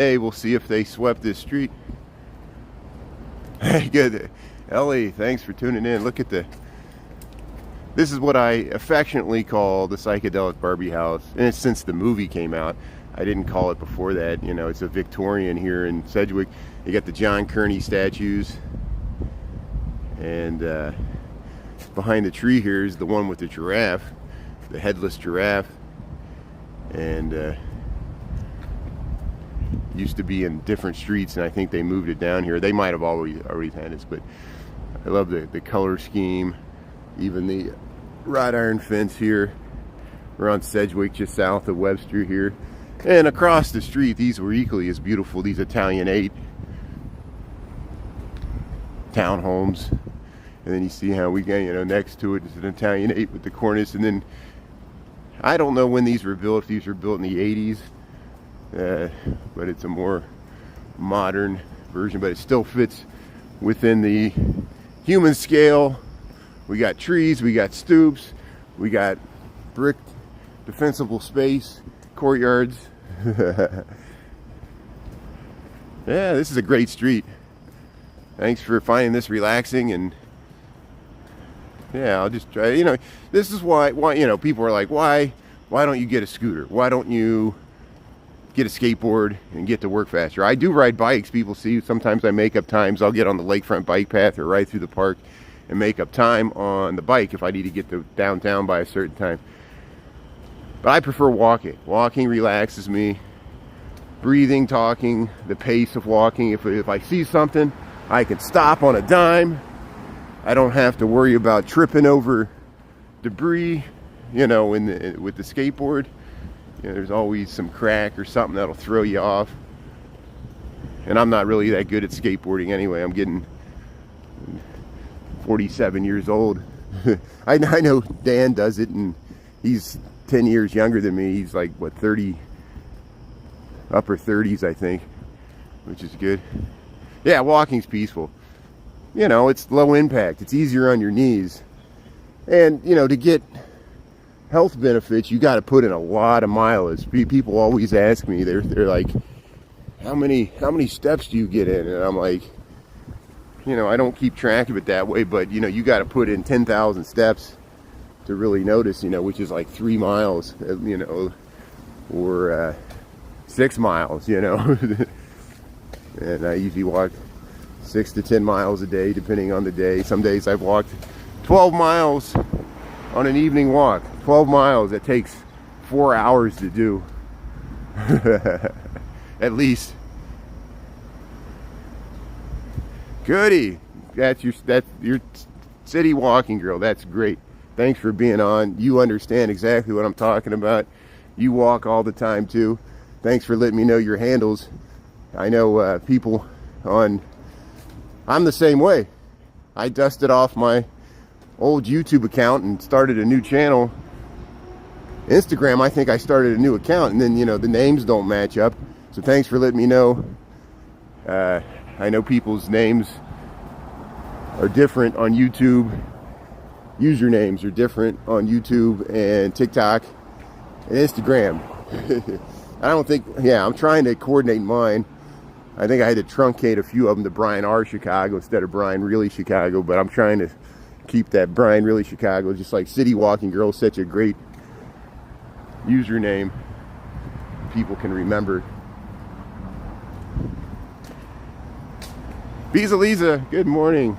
Hey, we'll see if they swept this street. Hey, good. Ellie, thanks for tuning in. Look at this is what I affectionately call the psychedelic Barbie house. And it's since the movie came out. I didn't call it before that. You know, it's a Victorian here in Sedgwick. You got the John Kearney statues. And behind the tree here is the one with the giraffe, the headless giraffe. And used to be in different streets, and I think they moved it down here. They might have already had this, but I love the color scheme. Even the wrought iron fence here. We're on Sedgwick, just south of Webster here. And across the street, these were equally as beautiful. These Italian 8 townhomes. And then you see how we got, you know, next to it is an Italian 8 with the cornice. And then I don't know when these were built, if these were built in the 80s. But it's a more modern version, but it still fits within the human scale. We got trees, we got stoops, we got brick defensible space, courtyards. Yeah, this is a great street. Thanks for finding this relaxing. And yeah, I'll just try, you know, this is why you know, people are like, why don't you get a scooter? Why don't you get a skateboard and get to work faster? I do ride bikes. People see sometimes I make up times. I'll get on the lakefront bike path or ride through the park and make up time on the bike if I need to get to downtown by a certain time. But I prefer walking. Walking relaxes me. Breathing, talking, the pace of walking. If I see something, I can stop on a dime. I don't have to worry about tripping over debris, you know, with the skateboard. You know, there's always some crack or something that'll throw you off. And I'm not really that good at skateboarding anyway. I'm getting 47 years old. I know Dan does it, and he's 10 years younger than me. He's like, what, 30, upper 30s, I think, which is good. Yeah, walking's peaceful. You know, it's low impact. It's easier on your knees. And, you know, to get health benefits, you got to put in a lot of mileage. People always ask me, they're like, how many steps do you get in? And I'm like, you know, I don't keep track of it that way, but you know, you got to put in 10,000 steps to really notice, you know, which is like 3 miles, you know, or 6 miles, you know. And I usually walk 6 to 10 miles a day, depending on the day. Some days I've walked 12 miles on an evening walk. 12 miles, that takes 4 hours to do. At least. Goody. That's your city walking girl. That's great. Thanks for being on. You understand exactly what I'm talking about. You walk all the time too. Thanks for letting me know your handles. I know people on, I'm the same way. I dusted off my old YouTube account and started a new channel. Instagram, I think I started a new account, and then, you know, the names don't match up. So thanks for letting me know. I know people's names are different on YouTube. Usernames are different on YouTube and TikTok and Instagram. I don't think, yeah, I'm trying to coordinate mine. I think I had to truncate a few of them to Brian R. Chicago instead of Brian Really Chicago, but I'm trying to keep that Brian Really Chicago. Just like City Walking Girl, such a great username people can remember. Lisa, good morning.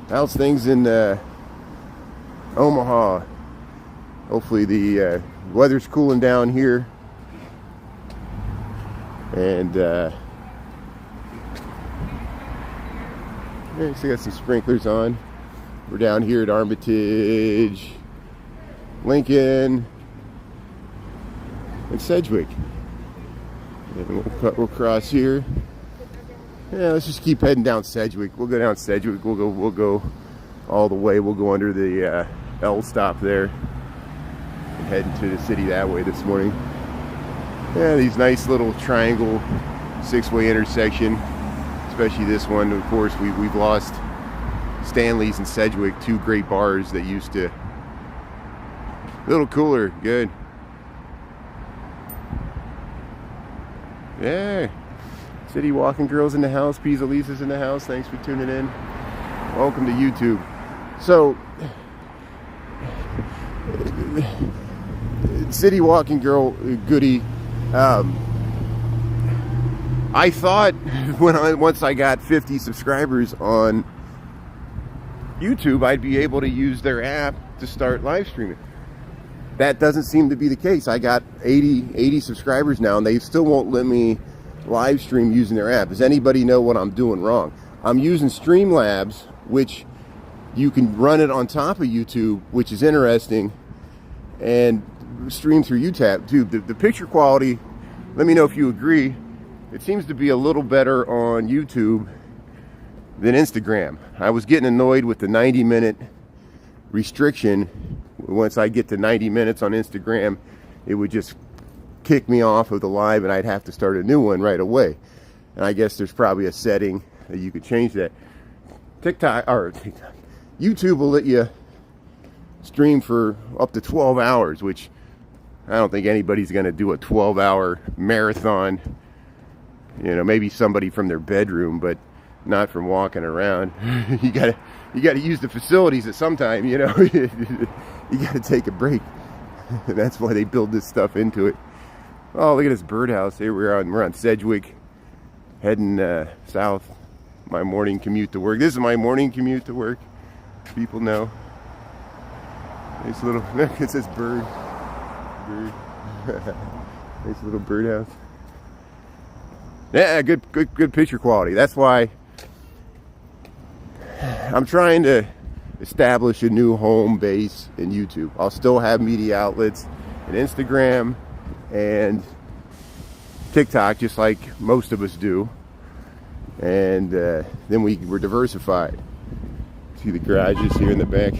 How's things in Omaha? Hopefully the weather's cooling down here. And yeah, still got some sprinklers on. We're down here at Armitage, Lincoln, and Sedgwick. And we'll cross here. Yeah, let's just keep heading down Sedgwick. We'll go down Sedgwick. We'll go all the way. We'll go under the L stop there and head into the city that way this morning. Yeah, these nice little triangle 6-way intersection, especially this one. Of course, we've lost Stanley's and Sedgwick, 2 great bars that used to. A little cooler, good. Yeah, City Walking Girls in the house. Pizza Lisa's in the house. Thanks for tuning in. Welcome to YouTube. So, City Walking Girl goodie. I thought once I got 50 subscribers on YouTube, I'd be able to use their app to start live streaming. That doesn't seem to be the case. I got 80 subscribers now, and they still won't let me live stream using their app. Does anybody know what I'm doing wrong? I'm using Streamlabs, which you can run it on top of YouTube, which is interesting, and stream through YouTube. The picture quality, let me know if you agree, it seems to be a little better on YouTube than Instagram. I was getting annoyed with the 90-minute restriction. Once I get to 90 minutes on Instagram, it would just kick me off of the live and I'd have to start a new one right away. And I guess there's probably a setting that you could change that. YouTube will let you stream for up to 12 hours, which I don't think anybody's going to do a 12-hour marathon. You know, maybe somebody from their bedroom, but not from walking around. You gotta use the facilities at some time, you know. You gotta take a break. That's why they build this stuff into it. Oh, look at this birdhouse. Here we're on Sedgwick, heading south. My morning commute to work. This is my morning commute to work. People know. Nice little, look, it says bird. Nice little birdhouse. Yeah, good picture quality. That's why I'm trying to establish a new home base in YouTube. I'll still have media outlets in Instagram and TikTok, just like most of us do. And then we're diversified. See the garages here in the back.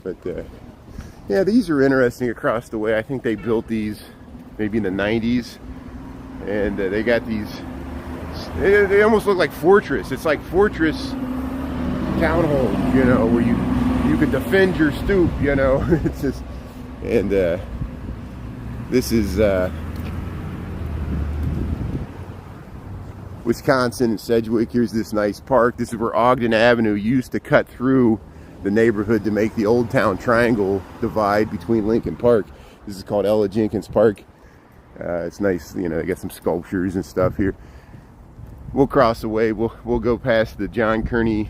But yeah, these are interesting across the way. I think they built these maybe in the 90s. And they got these, they almost look like fortress. It's like fortress townhomes, you know, where you could defend your stoop, you know. It's just, and this is Wisconsin and Sedgwick. Here's this nice park. This is where Ogden Avenue used to cut through the neighborhood to make the Old Town Triangle divide between Lincoln Park. This is called Ella Jenkins Park. It's nice, you know, they got some sculptures and stuff here. We'll cross the way. We'll go past the John Kearney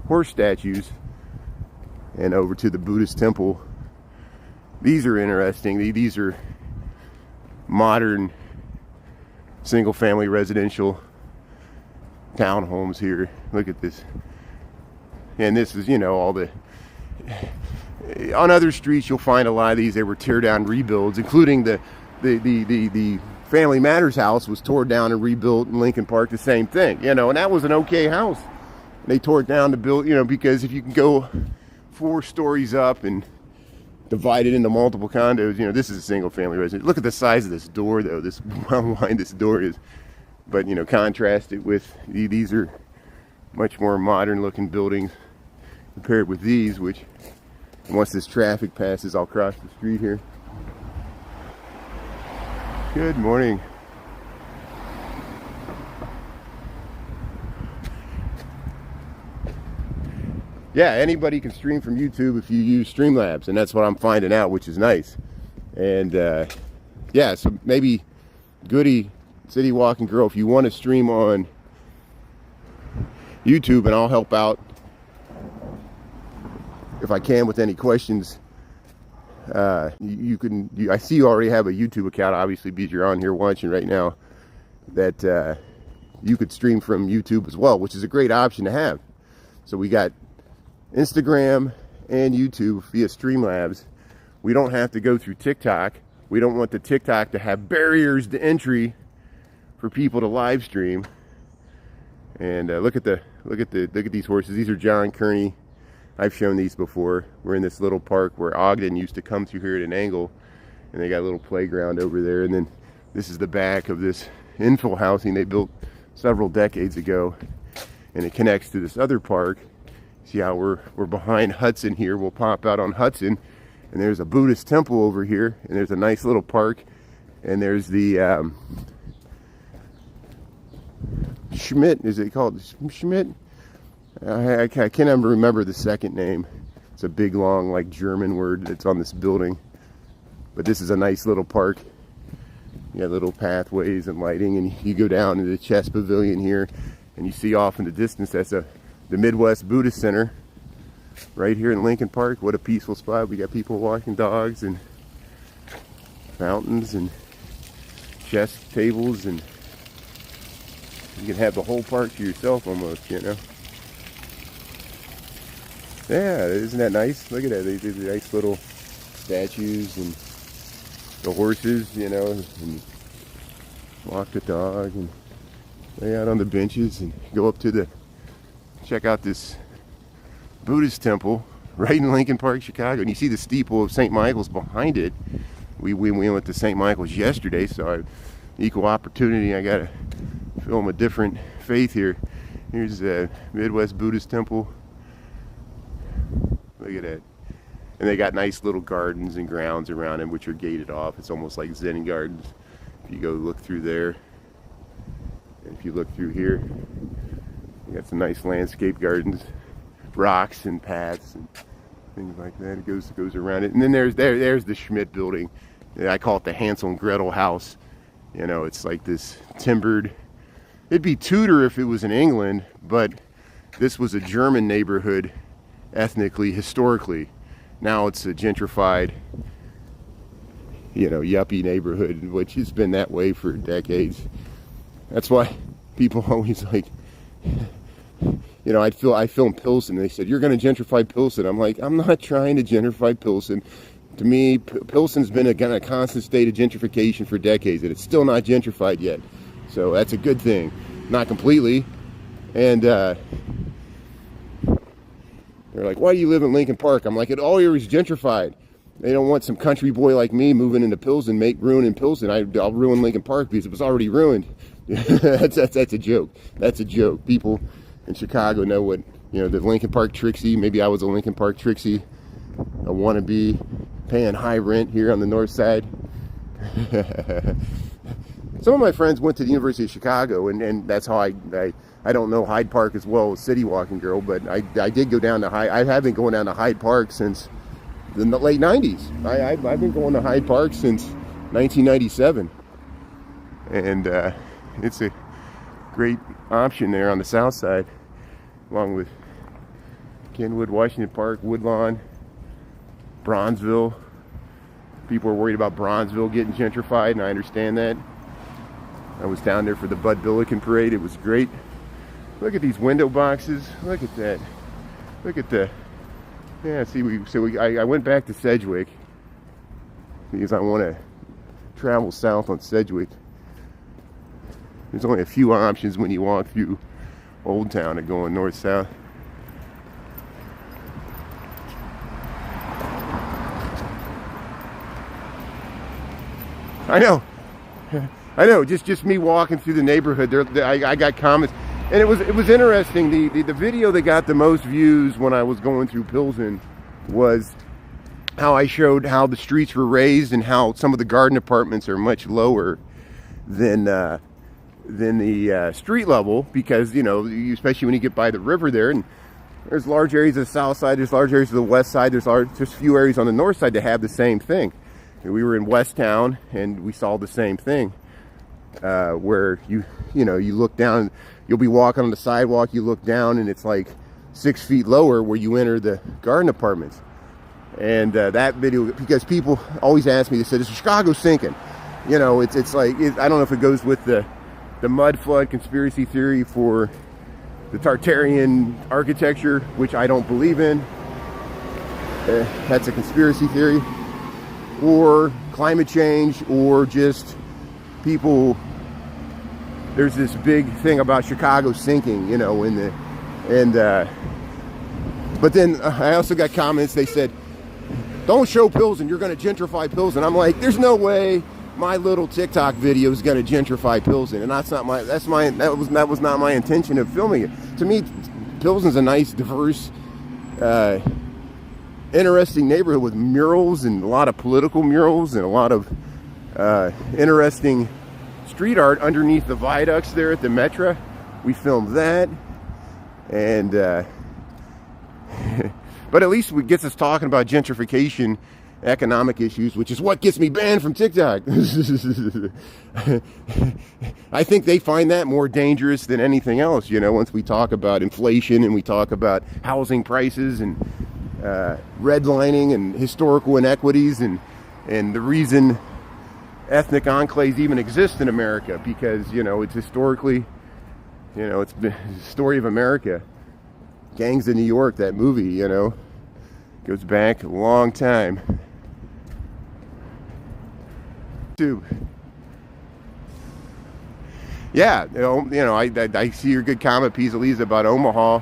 horse statues and over to the Buddhist temple. These are interesting. These are modern single-family residential townhomes here. Look at this. And this is, you know, all the... On other streets, you'll find a lot of these. They were tear down rebuilds, including the Family Matters house was torn down and rebuilt in Lincoln Park. The same thing, you know, and that was an okay house. They tore it down to build, you know, because if you can go 4 stories up and divide it into multiple condos, you know, this is a single family residence. Look at the size of this door, though. This how wide this door is. But you know, contrast it with these are much more modern looking buildings compared with these, which. Once this traffic passes, I'll cross the street here. Good morning. Yeah, anybody can stream from YouTube if you use Streamlabs, and that's what I'm finding out, which is nice. And yeah, so maybe goodie City Walking Girl, if you want to stream on YouTube, and I'll help out if I can with any questions. You can. I see you already have a YouTube account, obviously, because you're on here watching right now. That you could stream from YouTube as well, which is a great option to have. So we got Instagram and YouTube via Streamlabs. We don't have to go through TikTok. We don't want the TikTok to have barriers to entry for people to live stream. And look at these horses. These are John Kearney. I've shown these before. We're in this little park where Ogden used to come through here at an angle, and they got a little playground over there. And then this is the back of this infill housing they built several decades ago, and it connects to this other park. See how we're behind Hudson here. We'll pop out on Hudson, and there's a Buddhist temple over here, and there's a nice little park, and there's the Schmidt. Is it called Schmidt? I can't even remember the second name. It's a big, long, like German word that's on this building. But this is a nice little park. You got little pathways and lighting, and you go down to the chess pavilion here, and you see off in the distance that's the Midwest Buddhist Center right here in Lincoln Park. What a peaceful spot. We got people walking dogs and fountains and chess tables, and you can have the whole park to yourself almost, you know. Yeah, isn't that nice? Look at that. They did the nice little statues and the horses, you know, and walk the dog and lay out on the benches and go up to check out this Buddhist temple right in Lincoln Park, Chicago. And you see the steeple of St. Michael's behind it. We went to St. Michael's yesterday, so equal opportunity. I got to film a different faith here. Here's the Midwest Buddhist temple. Look at that. And they got nice little gardens and grounds around them, which are gated off. It's almost like Zen gardens. If you go look through there, and if you look through here, you got some nice landscape gardens, rocks and paths and things like that. It goes around it. And then there's the Schmidt building. I call it the Hansel and Gretel house. You know, it's like this timbered. It'd be Tudor if it was in England, but this was a German neighborhood, ethnically, historically. Now it's a gentrified, you know, yuppie neighborhood, which has been that way for decades. That's why people always like, you know, I filmed Pilsen. They said, you're going to gentrify Pilsen. I'm like, I'm not trying to gentrify Pilsen. To me, Pilsen's been a constant state of gentrification for decades, and it's still not gentrified yet. So that's a good thing. Not completely. And they're like, why do you live in Lincoln Park? I'm like, it all here is gentrified. They don't want some country boy like me moving into Pilsen, ruining Pilsen. I'll ruin Lincoln Park because it was already ruined. that's a joke. That's a joke. People in Chicago know what, you know, the Lincoln Park Trixie. Maybe I was a Lincoln Park Trixie, a wannabe, paying high rent here on the north side. Some of my friends went to the University of Chicago, and that's how I don't know Hyde Park as well as City Walking Girl, but I did go down to Hyde. I have been going down to Hyde Park since the late 90s. I've been going to Hyde Park since 1997. And it's a great option there on the south side, along with Kenwood, Washington Park, Woodlawn, Bronzeville. People are worried about Bronzeville getting gentrified, and I understand that. I was down there for the Bud Billiken parade. It was great. Look at these window boxes. Look at that. Look at the. Yeah, see, I went back to Sedgwick because I want to travel south on Sedgwick. There's only a few options when you walk through Old Town and going north-south. I know. Just me walking through the neighborhood. I got comments, and it was interesting. The video that got the most views when I was going through Pilsen was how I showed how the streets were raised and how some of the garden apartments are much lower than the street level, because, you know, especially when you get by the river there, and there's large areas of the south side, there's large areas of the west side, there's a few areas on the north side that have the same thing. We were in West Town and we saw the same thing, where you look down, you'll be walking on the sidewalk, you look down and it's like 6 feet lower where you enter the garden apartments. And that video, because people always ask me, they said, is Chicago sinking? You know, it's like, I don't know if it goes with the mud flood conspiracy theory for the Tartarian architecture, which I don't believe in. That's a conspiracy theory. Or climate change, or just people. There's this big thing about Chicago sinking, you know, but then I also got comments. They said, don't show Pilsen, you're going to gentrify Pilsen. I'm like, there's no way my little TikTok video is going to gentrify Pilsen, and that was not my intention of filming it. To me, Pilsen's a nice, diverse, interesting neighborhood with murals and a lot of political murals and a lot of interesting street art underneath the viaducts there at the Metra. We filmed that, and but at least it gets us talking about gentrification, economic issues, which is what gets me banned from TikTok. I think they find that more dangerous than anything else, you know, once we talk about inflation and we talk about housing prices and redlining and historical inequities and the reason ethnic enclaves even exist in America, because, you know, it's historically, you know, it's been the story of America. Gangs of New York, that movie, you know, goes back a long time. Yeah, I see your good comment, Pizzolizza, about Omaha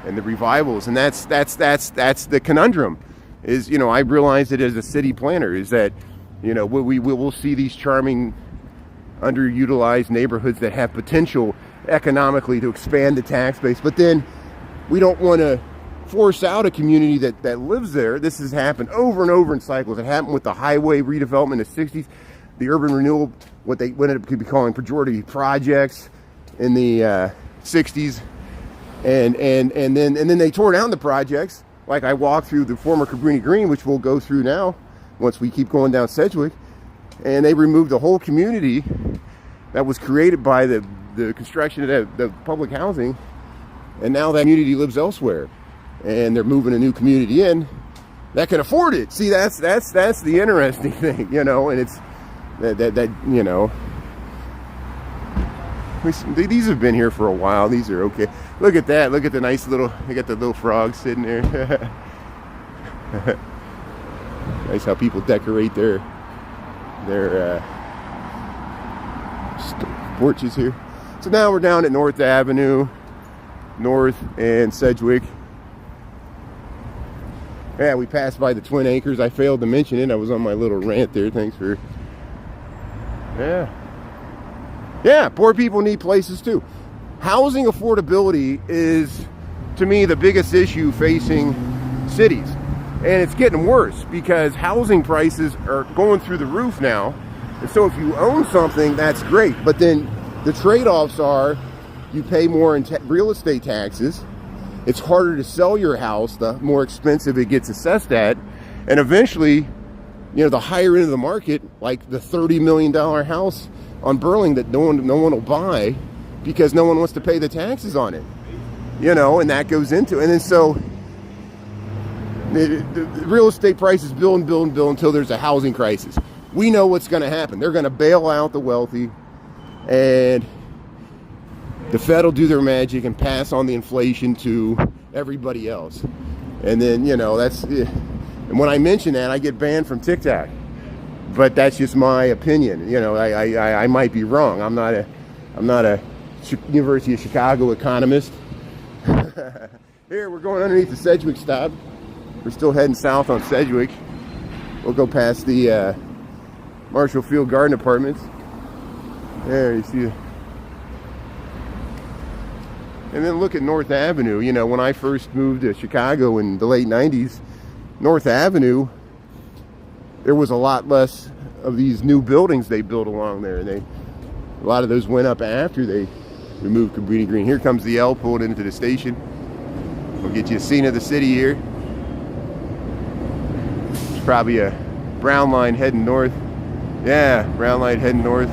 and the revivals, and that's the conundrum. Is, you know, I realized it as a city planner, is that, you know, we will see these charming, underutilized neighborhoods that have potential economically to expand the tax base, but then we don't want to force out a community that lives there. This has happened over and over in cycles. It happened with the highway redevelopment in the 60s, the urban renewal, what they could be calling pejorative projects in the 60s, and then they tore down the projects. Like, I walked through the former Cabrini Green, which we'll go through now once we keep going down Sedgwick, and they removed the whole community that was created by the construction of the public housing, and now that community lives elsewhere, and they're moving a new community in that can afford it. See, that's the interesting thing, you know, and it's that you know, these have been here for a while. These are okay. Look at that. Look at the nice little, they got the little frogs sitting there. Nice how people decorate their porches here. So now we're down at North Avenue, North and Sedgwick. Yeah, we passed by the Twin Acres. I failed to mention it. I was on my little rant there. Thanks for... Yeah, poor people need places too. Housing affordability is, to me, the biggest issue facing cities. And it's getting worse because housing prices are going through the roof now. And so if you own something, that's great. But then the trade-offs are you pay more in real estate taxes. It's harder to sell your house the more expensive it gets assessed at. And eventually, you know, the higher end of the market, like the $30 million house on Burling that no one will buy because no one wants to pay the taxes on it. You know, and that goes into, and then so the real estate prices build until there's a housing crisis. We know what's going to happen. They're going to bail out the wealthy, and the Fed will do their magic and pass on the inflation to everybody else. And then, you know, that's, and when I mention that, I get banned from TikTok. But that's just my opinion. You know, I might be wrong. I'm not a University of Chicago economist. Here, we're going underneath the Sedgwick stop. We're still heading south on Sedgwick. We'll go past the Marshall Field Garden Apartments. There, you see. And then look at North Avenue. You know, when I first moved to Chicago in the late 90s, North Avenue, there was a lot less of these new buildings they built along there. And a lot of those went up after they removed Cabrini Green. Here comes the L pulled into the station. We'll get you a scene of the city here. It's probably a brown line heading north. Yeah, brown line heading north.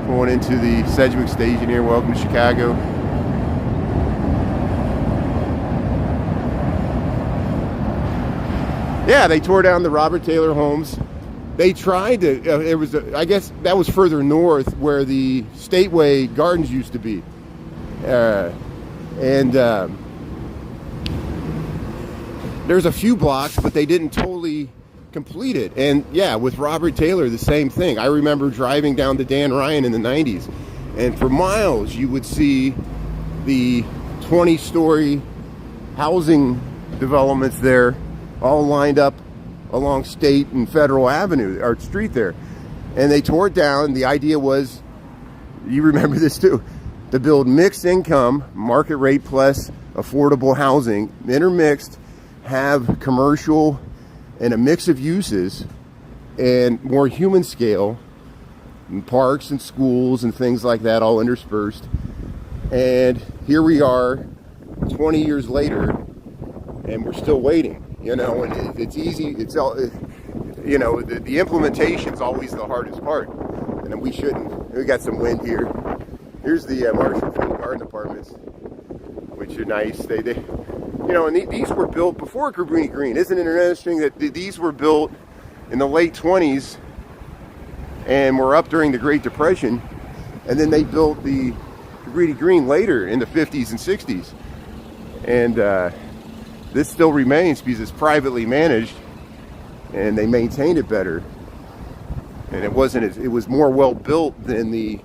Pulling into the Sedgwick station here. Welcome to Chicago. Yeah, they tore down the Robert Taylor homes. They tried to, I guess that was further north where the Stateway Gardens used to be. There's a few blocks, but they didn't totally complete it. And yeah, with Robert Taylor, the same thing. I remember driving down to Dan Ryan in the 90s, and for miles you would see the 20-story housing developments there, all lined up along State and Federal Avenue, or street there. And they tore it down. The idea was, you remember this too, to build mixed income, market rate plus affordable housing, intermixed, have commercial and a mix of uses, and more human scale, and parks and schools and things like that all interspersed. And here we are 20 years later, and we're still waiting, you know. And it's easy, it's all, you know, the implementation is always the hardest part. And we shouldn't, we got some wind here. Here's the Marshall Field Garden Apartments, which are nice. They you know, and these were built before Cabrini Green. Isn't it interesting that these were built in the late 20s and were up during the Great Depression, and then they built the Cabrini Green later in the 50s and 60s. And this still remains because it's privately managed, and they maintained it better. And it was more well built than the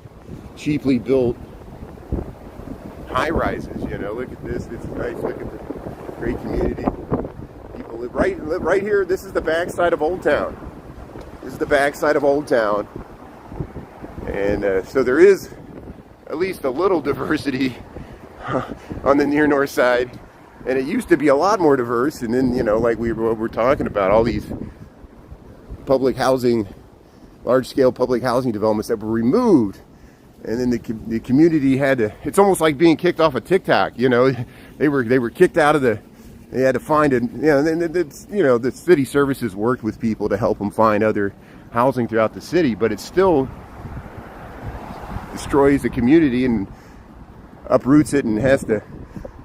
cheaply built high rises. You know, look at this. It's nice. Look at the great community. People live right here. This is the backside of Old Town. This is the backside of Old Town, and so there is at least a little diversity on the near north side. And it used to be a lot more diverse. And then, you know, like we're talking about, all these public housing, large-scale public housing developments that were removed. And then the community had to, it's almost like being kicked off of TikTok, you know. They were kicked out of they had to find it, you know, and it's, you know, the city services worked with people to help them find other housing throughout the city, but it still destroys the community and uproots it and has to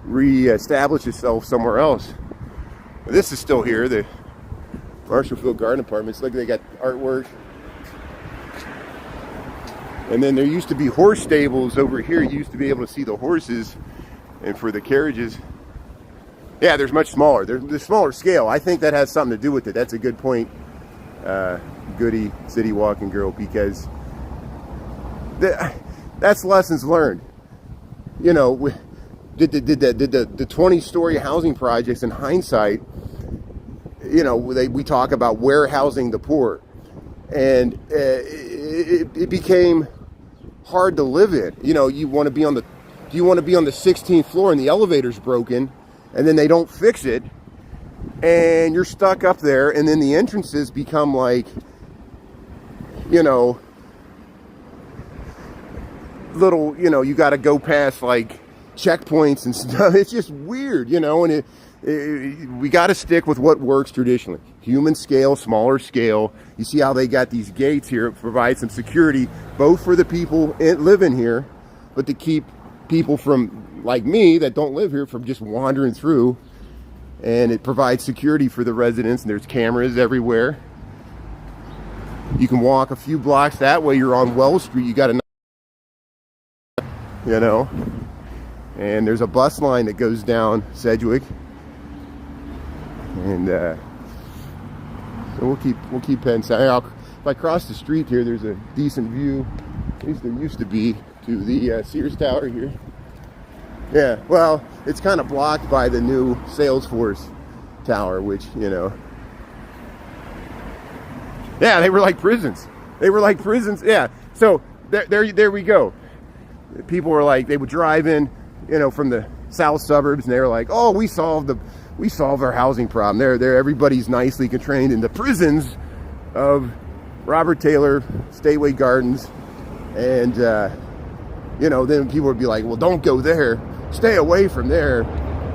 re-establish itself somewhere else. But this is still here, the Marshall Field Garden Apartments. Look, they got artwork. And then there used to be horse stables over here. You used to be able to see the horses, and for the carriages. Yeah, there's much smaller. There's smaller scale. I think that has something to do with it. That's a good point, Goody City Walking Girl, because that's lessons learned. You know, did the 20-story housing projects in hindsight, you know, we talk about warehousing the poor, and it became hard to live in. You know, you want to be on the 16th floor and the elevator's broken, and then they don't fix it, and you're stuck up there, and then the entrances become like, you know, little, you know, you got to go past like checkpoints and stuff. It's just weird, you know. And we got to stick with what works traditionally. Human scale, smaller scale. You see how they got these gates here, provide some security both for the people living here, but to keep people from, like me, that don't live here, from just wandering through. And it provides security for the residents, and there's cameras everywhere. You can walk a few blocks that way. You're on Wells Street. You got a, you know, and there's a bus line that goes down Sedgwick, and so we'll keep heading south. If I cross the street here, there's a decent view, at least there used to be, to the Sears Tower here. Yeah, well, it's kind of blocked by the new Salesforce Tower, which, you know, yeah, they were like prisons. They were like prisons. Yeah. So there we go. People were like, they would drive in, you know, from the south suburbs, and they were like, oh, we solved our housing problem. There, everybody's nicely contained in the prisons of Robert Taylor Stateway Gardens, and you know, then people would be like, well, don't go there, stay away from there.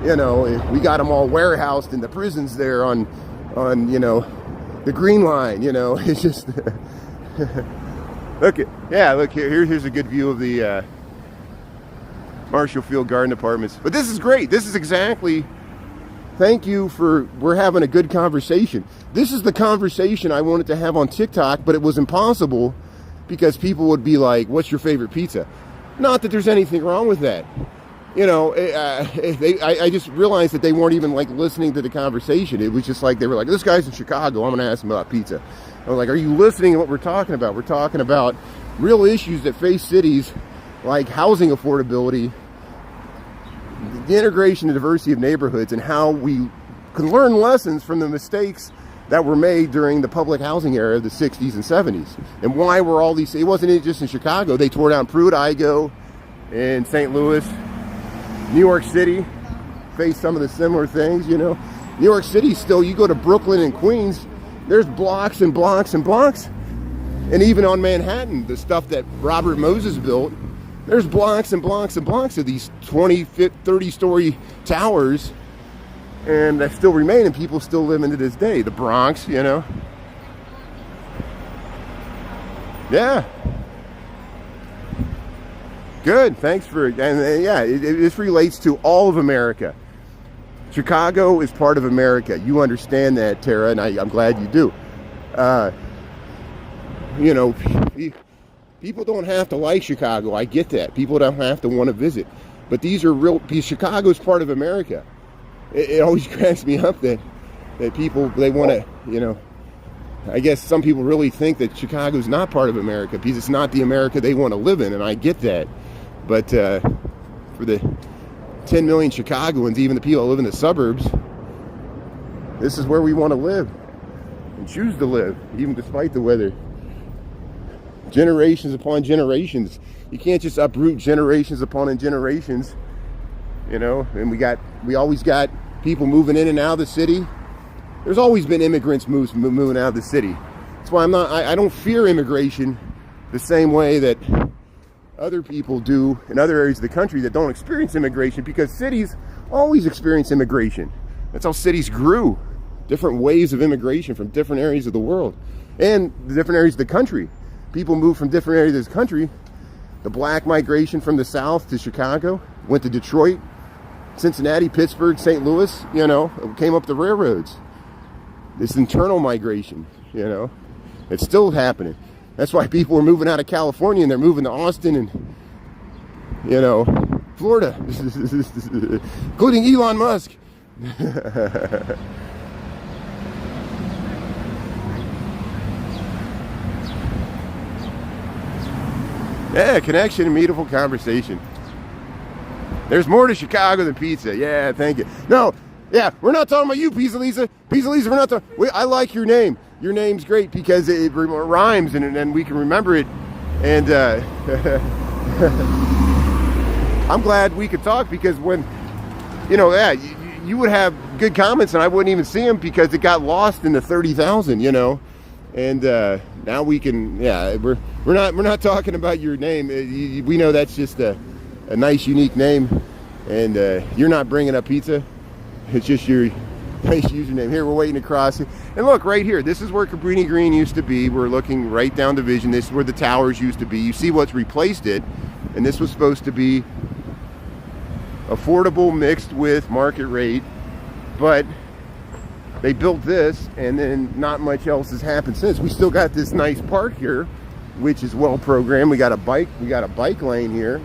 You know, we got them all warehoused in the prisons there on you know, the Green Line. You know, it's just look here's a good view of the Marshall Field Garden Apartments. But this is great. This is exactly, thank you we're having a good conversation. This is the conversation I wanted to have on TikTok, but it was impossible because people would be like, what's your favorite pizza? Not that there's anything wrong with that. You know, I just realized that they weren't even like listening to the conversation. It was just like, they were like, this guy's in Chicago, I'm gonna ask him about pizza. I was like, are you listening to what we're talking about? We're talking about real issues that face cities, like housing affordability, the integration and diversity of neighborhoods, and how we can learn lessons from the mistakes that were made during the public housing era of the 60s and 70s. And why were all these, it wasn't just in Chicago. They tore down Pruitt-Igoe in St. Louis. New York City faced some of the similar things, you know. New York City still, you go to Brooklyn and Queens, there's blocks and blocks and blocks. And even on Manhattan, the stuff that Robert Moses built, There's blocks and blocks and blocks of these 20, 30-story towers, and that still remain, and people still live in to this day. The Bronx, you know. Yeah. Good. Thanks for, and yeah, this relates to all of America. Chicago is part of America. You understand that, Tara, and I'm glad you do. You know, people don't have to like Chicago. I get that. People don't have to want to visit. But these are real, Chicago is part of America. It always cracks me up that people, they want to, you know, I guess some people really think that Chicago's not part of America because it's not the America they want to live in, and I get that. But for the 10 million Chicagoans, even the people that live in the suburbs, this is where we want to live and choose to live, even despite the weather. Generations upon generations. You can't just uproot generations upon generations, you know. And we always got people moving in and out of the city. There's always been immigrants moving out of the city. That's why I don't fear immigration the same way that other people do in other areas of the country that don't experience immigration, because cities always experience immigration. That's how cities grew. Different waves of immigration from different areas of the world and the different areas of the country. People move from different areas of the country. The black migration from the South to Chicago, went to Detroit, Cincinnati, Pittsburgh, St. Louis, you know, came up the railroads. This internal migration, you know, it's still happening. That's why people are moving out of California and they're moving to Austin and, you know, Florida, including Elon Musk. Yeah, connection and meaningful conversation. There's more to Chicago than pizza. Yeah, thank you. No, yeah, we're not talking about you, Pizza Lisa. Pizza Lisa, we're not talking. I like your name. Your name's great because it rhymes and we can remember it. And I'm glad we could talk, because when, you know, yeah, you would have good comments and I wouldn't even see them because it got lost in the 30,000, you know. And now we can, yeah, we're not talking about your name. We know that's just a nice, unique name, and you're not bringing up pizza. It's just your nice username. Here, we're waiting to cross it. And look, right here, this is where Cabrini Green used to be. We're looking right down Division. This is where the towers used to be. You see what's replaced it, and this was supposed to be affordable mixed with market rate, but they built this, and then not much else has happened since. We still got this nice park here, which is well programmed. We got a bike lane here.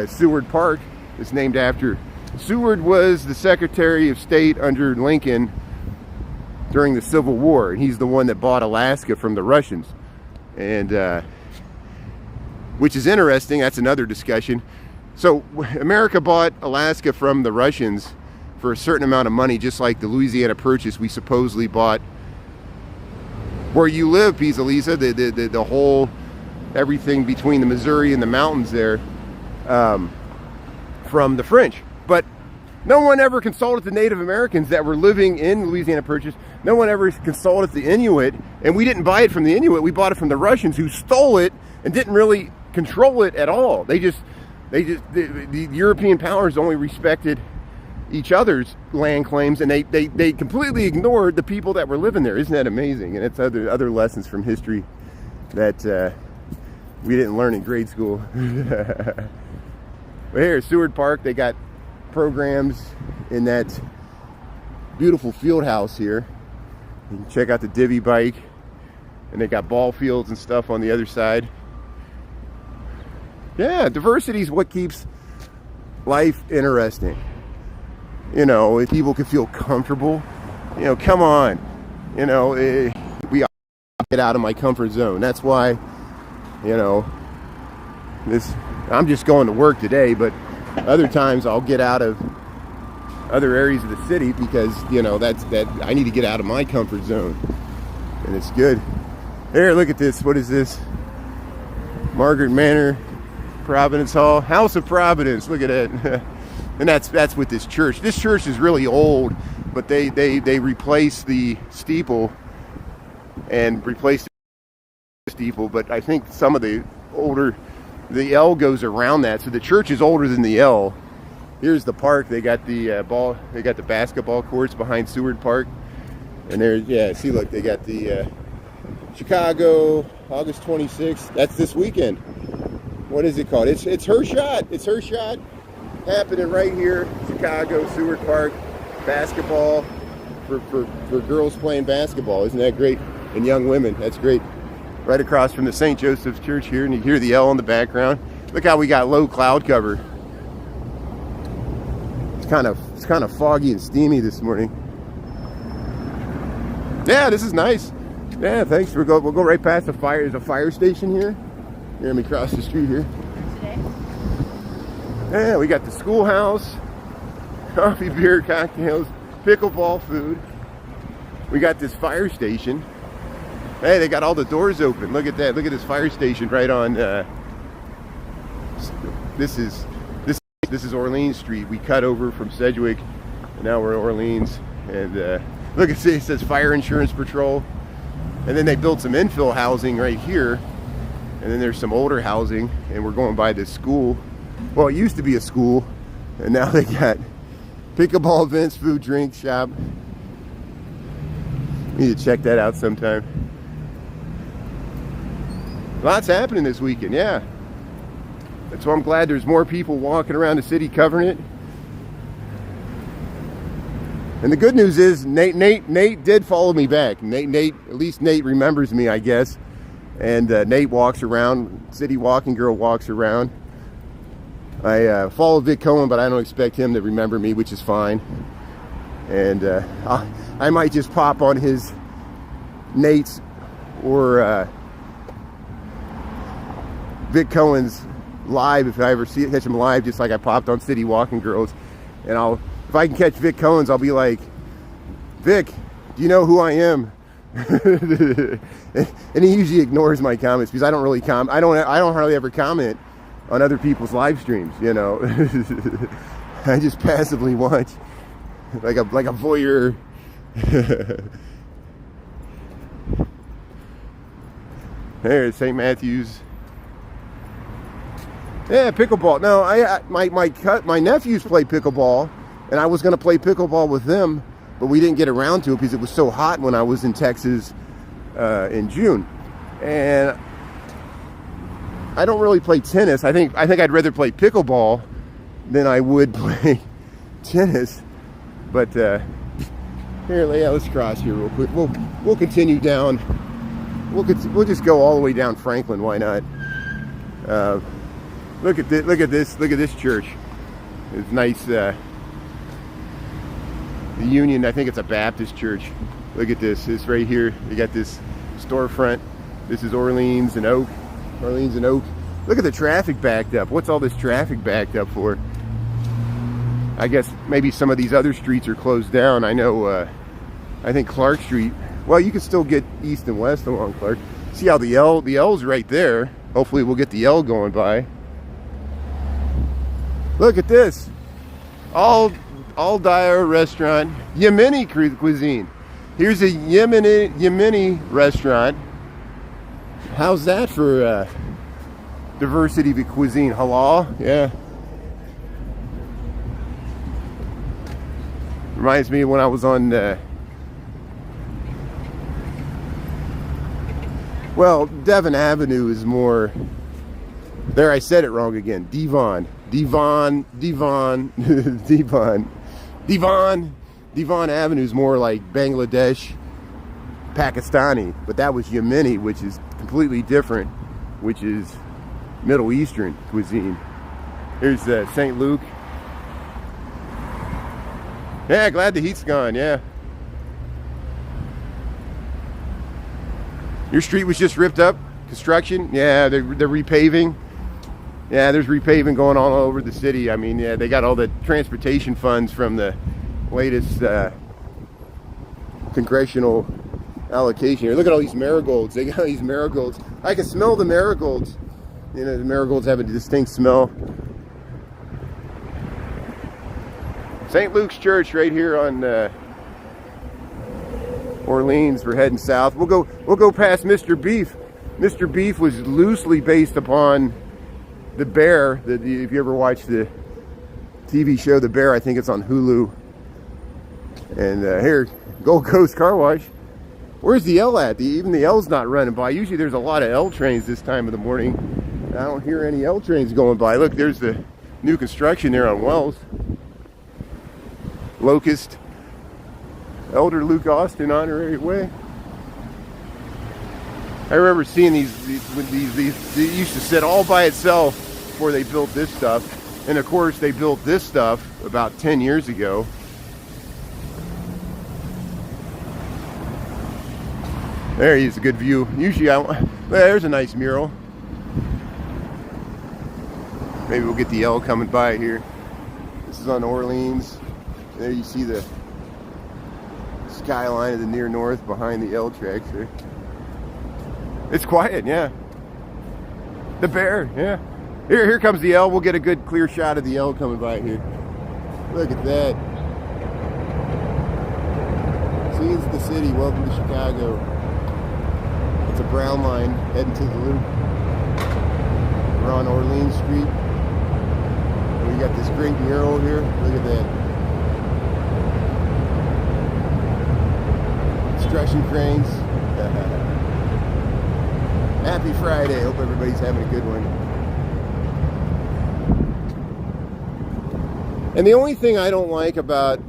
Seward Park is named after Seward. Was the Secretary of State under Lincoln during the Civil War, and he's the one that bought Alaska from the Russians, and which is interesting. That's another discussion. So America bought Alaska from the Russians for a certain amount of money, just like the Louisiana Purchase we supposedly bought where you live, Pizza Lisa, the whole, everything between the Missouri and the mountains there, from the French. But no one ever consulted the Native Americans that were living in Louisiana Purchase. No one ever consulted the Inuit, and we didn't buy it from the Inuit. We bought it from the Russians, who stole it and didn't really control it at all. The European powers only respected each other's land claims, and they completely ignored the people that were living there. Isn't that amazing? And it's other lessons from history that we didn't learn in grade school. But here, Seward Park, they got programs in that beautiful field house here. You can check out the divvy bike, and they got ball fields and stuff on the other side. Yeah, diversity is what keeps life interesting. You know, if people can feel comfortable, you know, come on. You know, we get out of my comfort zone. That's why, you know, I'm just going to work today, but other times I'll get out of other areas of the city because, you know, I need to get out of my comfort zone. And it's good. Here, look at this. What is this? Margaret Manor, Providence Hall, House of Providence. Look at that. And that's with this church. This church is really old, but they replaced the steeple and replaced the steeple. But I think some of the older the L goes around that, so the church is older than the L. Here's the park. They got the they got the basketball courts behind Seward Park, and there, yeah. See, look, they got the Chicago, August 26th. That's this weekend. What is it called? It's her shot. It's her shot. Happening right here, Chicago, Seward Park, basketball for girls playing basketball. Isn't that great? And young women. That's great. Right across from the St. Joseph's Church here, and you hear the L in the background. Look how we got low cloud cover. It's kind of foggy and steamy this morning. Yeah, this is nice. Yeah, thanks. We'll go right past the fire. There's a fire station here. Here, let me cross the street here. Today? Yeah, we got the schoolhouse, coffee, beer, cocktails, pickleball, food. We got this fire station. Hey, they got all the doors open. Look at that. Look at this fire station right on. This is Orleans Street. We cut over from Sedgwick, and now we're in Orleans. And look, it says Fire Insurance Patrol. And then they built some infill housing right here. And then there's some older housing, and we're going by this school. Well, it used to be a school, and now they got pickleball events, food, drink, shop. Need to check that out sometime. Lots happening this weekend, yeah. That's why I'm glad there's more people walking around the city covering it. And the good news is Nate did follow me back. Nate, at least Nate remembers me, I guess. And Nate walks around, City Walking Girl walks around. I follow Vic Cohen, but I don't expect him to remember me, which is fine. And I might just pop on his Nate's or Vic Cohen's live if I ever catch him live, just like I popped on City Walking Girls. And if I can catch Vic Cohen's, I'll be like, Vic, do you know who I am? And he usually ignores my comments because I don't really I don't hardly ever comment on other people's live streams, you know. I just passively watch like a voyeur. There's St. Matthew's. Yeah, pickleball. No, my nephews play pickleball, and I was going to play pickleball with them, but we didn't get around to it because it was so hot when I was in Texas in June. And I don't really play tennis. I think I'd rather play pickleball than I would play tennis. But here, yeah, let's cross here real quick. We'll continue down. We'll just go all the way down Franklin. Why not? Look at this. Look at this church. It's nice. The Union. I think it's a Baptist church. Look at this. It's right here. You got this storefront. This is Orleans and Oak. Orleans and Oak. Look at the traffic backed up. What's all this traffic backed up for? I guess maybe some of these other streets are closed down. I know. I think Clark Street. Well, you can still get east and west along Clark. See how the L's right there. Hopefully we'll get the L going by. Look at this. All Dyer restaurant. Yemeni cuisine. Here's a Yemeni restaurant. How's that for diversity of cuisine? Halal? Yeah. Reminds me of when I was on well, Devon Avenue is more, there I said it wrong again, Devon Avenue is more like Bangladesh, Pakistani, but that was Yemeni, which is completely different, which is Middle Eastern cuisine. Here's St. Luke. Yeah, glad the heat's gone, yeah. Your street was just ripped up? Construction? Yeah, they're repaving. Yeah, there's repaving going on all over the city. I mean, yeah, they got all the transportation funds from the latest congressional allocation here. Look at all these marigolds. They got these marigolds. I can smell the marigolds. You know, the marigolds have a distinct smell. St. Luke's Church right here on Orleans. We're heading south. We'll go past Mr. Beef. Mr. Beef was loosely based upon The Bear, if you ever watched the TV show The Bear, I think it's on Hulu. And here, Gold Coast Car Wash. Where's the L at? Even the L's not running by. Usually there's a lot of L trains this time of the morning. I don't hear any L trains going by. Look, there's the new construction there on Wells. Locust. Elder Luke Austin Honorary Way. I remember seeing these they used to sit all by itself before they built this stuff. And of course they built this stuff about 10 years ago. There he is, a good view. Usually there's a nice mural. Maybe we'll get the L coming by here. This is on Orleans. There you see the skyline of the near north behind the L tracks there. It's quiet, yeah. The Bear, yeah. Here comes the L. We'll get a good clear shot of the L coming by here. Look at that. Scenes of the city. Welcome to Chicago. It's a brown line heading to the loop. We're on Orleans Street. And we got this great mural here. Look at that. Construction cranes. Happy Friday. Hope everybody's having a good one. And the only thing I don't like about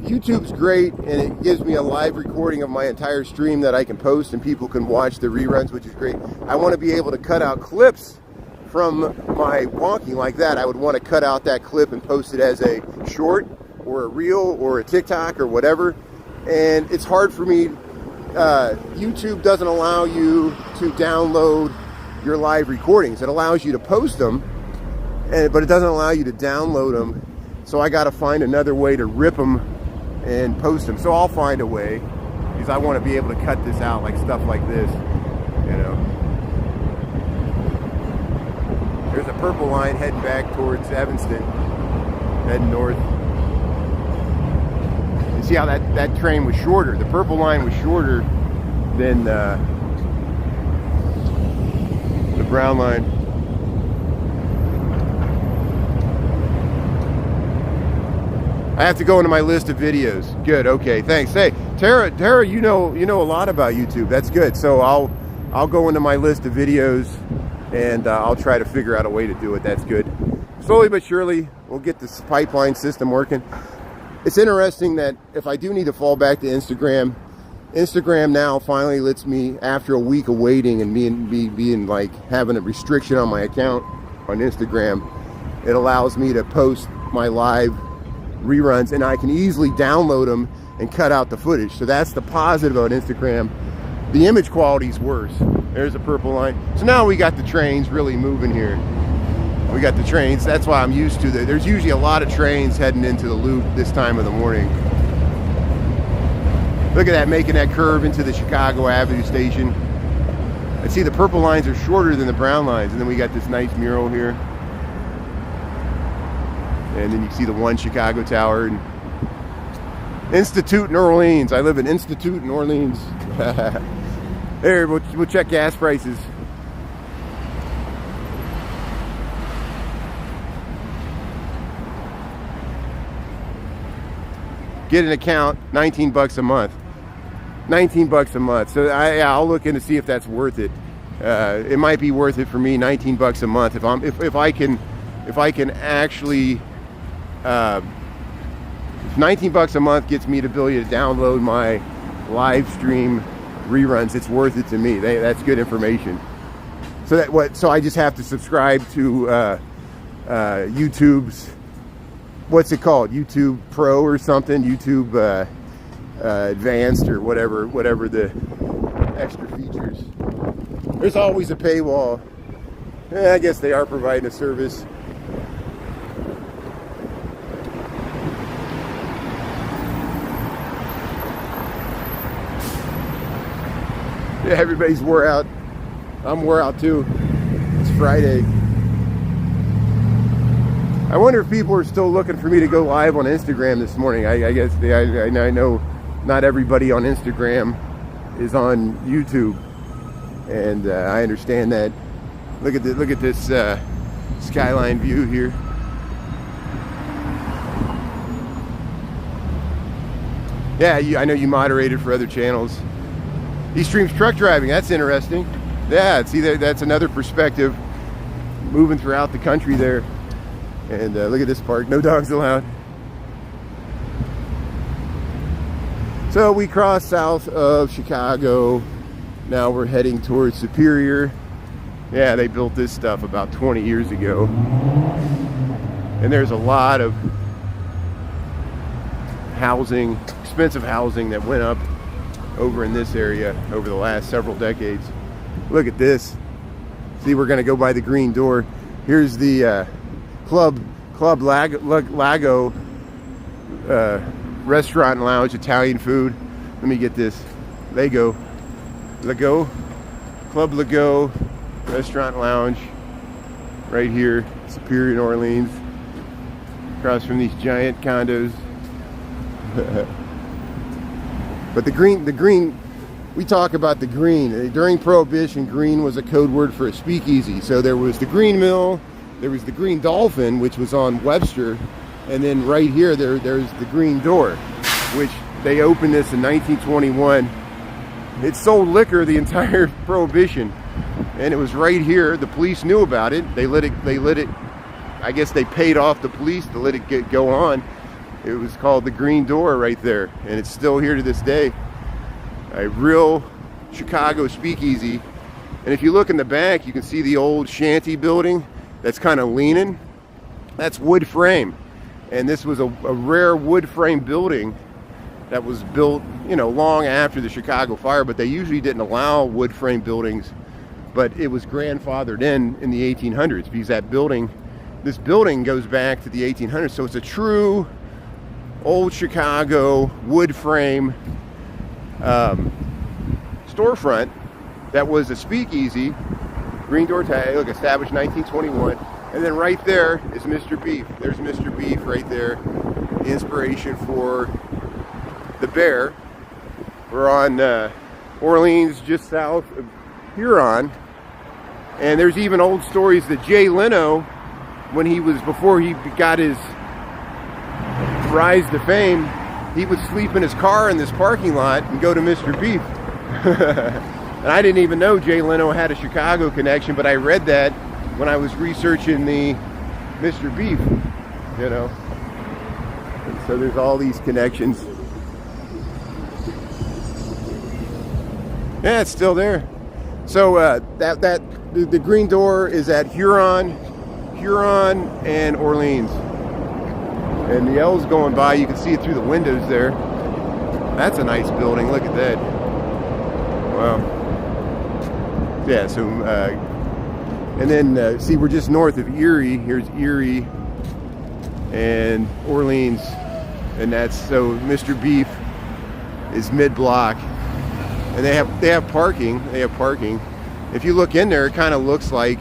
YouTube's great, and it gives me a live recording of my entire stream that I can post and people can watch the reruns, which is great. I want to be able to cut out clips from my walking like that. I would want to cut out that clip and post it as a short or a reel or a TikTok or whatever. And it's hard for me. YouTube doesn't allow you to download your live recordings. It allows you to post them, but it doesn't allow you to download them. So I got to find another way to rip them and post them. So I'll find a way, because I want to be able to cut this out, like stuff like this, you know. There's a purple line heading back towards Evanston, heading north. You see how that train was shorter. The purple line was shorter than the brown line. I have to go into my list of videos. Good, okay, thanks. Hey, Tara, you know a lot about YouTube. That's good. So I'll go into my list of videos and I'll try to figure out a way to do it. That's good. Slowly but surely, we'll get this pipeline system working. It's interesting that if I do need to fall back to Instagram now finally lets me, after a week of waiting and being like having a restriction on my account on Instagram, it allows me to post my live reruns, and I can easily download them and cut out the footage. So that's the positive about Instagram. The image quality is worse. There's a purple line. So now we got the trains really moving here. We got the trains. That's why I'm used to that. There's usually a lot of trains heading into the loop this time of the morning. Look at that, making that curve into the Chicago Avenue station. I see the purple lines are shorter than the brown lines, and then we got this nice mural here. And then you see the One Chicago Tower and Institute in Orleans. I live in Institute in Orleans. There, we'll check gas prices. Get an account, 19 bucks a month. 19 bucks a month. So I'll look in to see if that's worth it. It might be worth it for me, 19 bucks a month. If I can actually. 19 bucks a month gets me the ability to download my live stream reruns. It's worth it to me. That's good information. So I just have to subscribe to YouTube's, what's it called? YouTube Pro or something? YouTube Advanced or whatever the extra features. There's always a paywall. I guess they are providing a service. Yeah, everybody's wore out. I'm wore out too. It's Friday. I wonder if people are still looking for me to go live on Instagram this morning. I guess I know not everybody on Instagram is on YouTube, and I understand that. Look at this skyline view here. Yeah, I know you moderated for other channels. He streams truck driving. That's interesting. Yeah, see, that's another perspective. Moving throughout the country there. And look at this park. No dogs allowed. So we crossed south of Chicago. Now we're heading towards Superior. Yeah, they built this stuff about 20 years ago. And there's a lot of housing, expensive housing that went up over in this area over the last several decades. Look at this. See, we're gonna go by the green door. Here's the Club Lago restaurant and lounge, Italian food. Let me get this. Club Lago restaurant and lounge, right here, Superior, New Orleans, across from these giant condos. But the green, we talk about the green. During Prohibition, green was a code word for a speakeasy. So there was the Green Mill, there was the Green Dolphin, which was on Webster, and then right here there's the Green Door, which they opened this in 1921. It sold liquor the entire Prohibition, and it was right here. The police knew about it. They let it. I guess they paid off the police to let it go on. It was called the Green Door right there, and it's still here to this day. A real Chicago speakeasy. And if you look in the back, you can see the old shanty building that's kind of leaning. That's wood frame. And this was a rare wood frame building that was built, you know, long after the Chicago fire, but they usually didn't allow wood frame buildings. But it was grandfathered in the 1800s, because this building goes back to the 1800s. So it's a true old Chicago wood frame storefront that was a speakeasy. Green Door tag, look, established 1921. And then right there is Mr. Beef. There's Mr. Beef right there. The inspiration for the bear. We're on Orleans, just south of Huron. And there's even old stories that Jay Leno, before he got his rise to fame, he would sleep in his car in this parking lot and go to Mr. Beef. And I didn't even know Jay Leno had a Chicago connection, but I read that when I was researching the Mr. Beef, you know. And so there's all these connections. Yeah, it's still there. So the Green Door is at Huron and Orleans. And the L's going by, you can see it through the windows there. That's a nice building, look at that. Wow. Yeah, so, and then, see, we're just north of Erie. Here's Erie and Orleans. And that's, so Mr. Beef is mid-block. And they have parking. If you look in there, it kind of looks like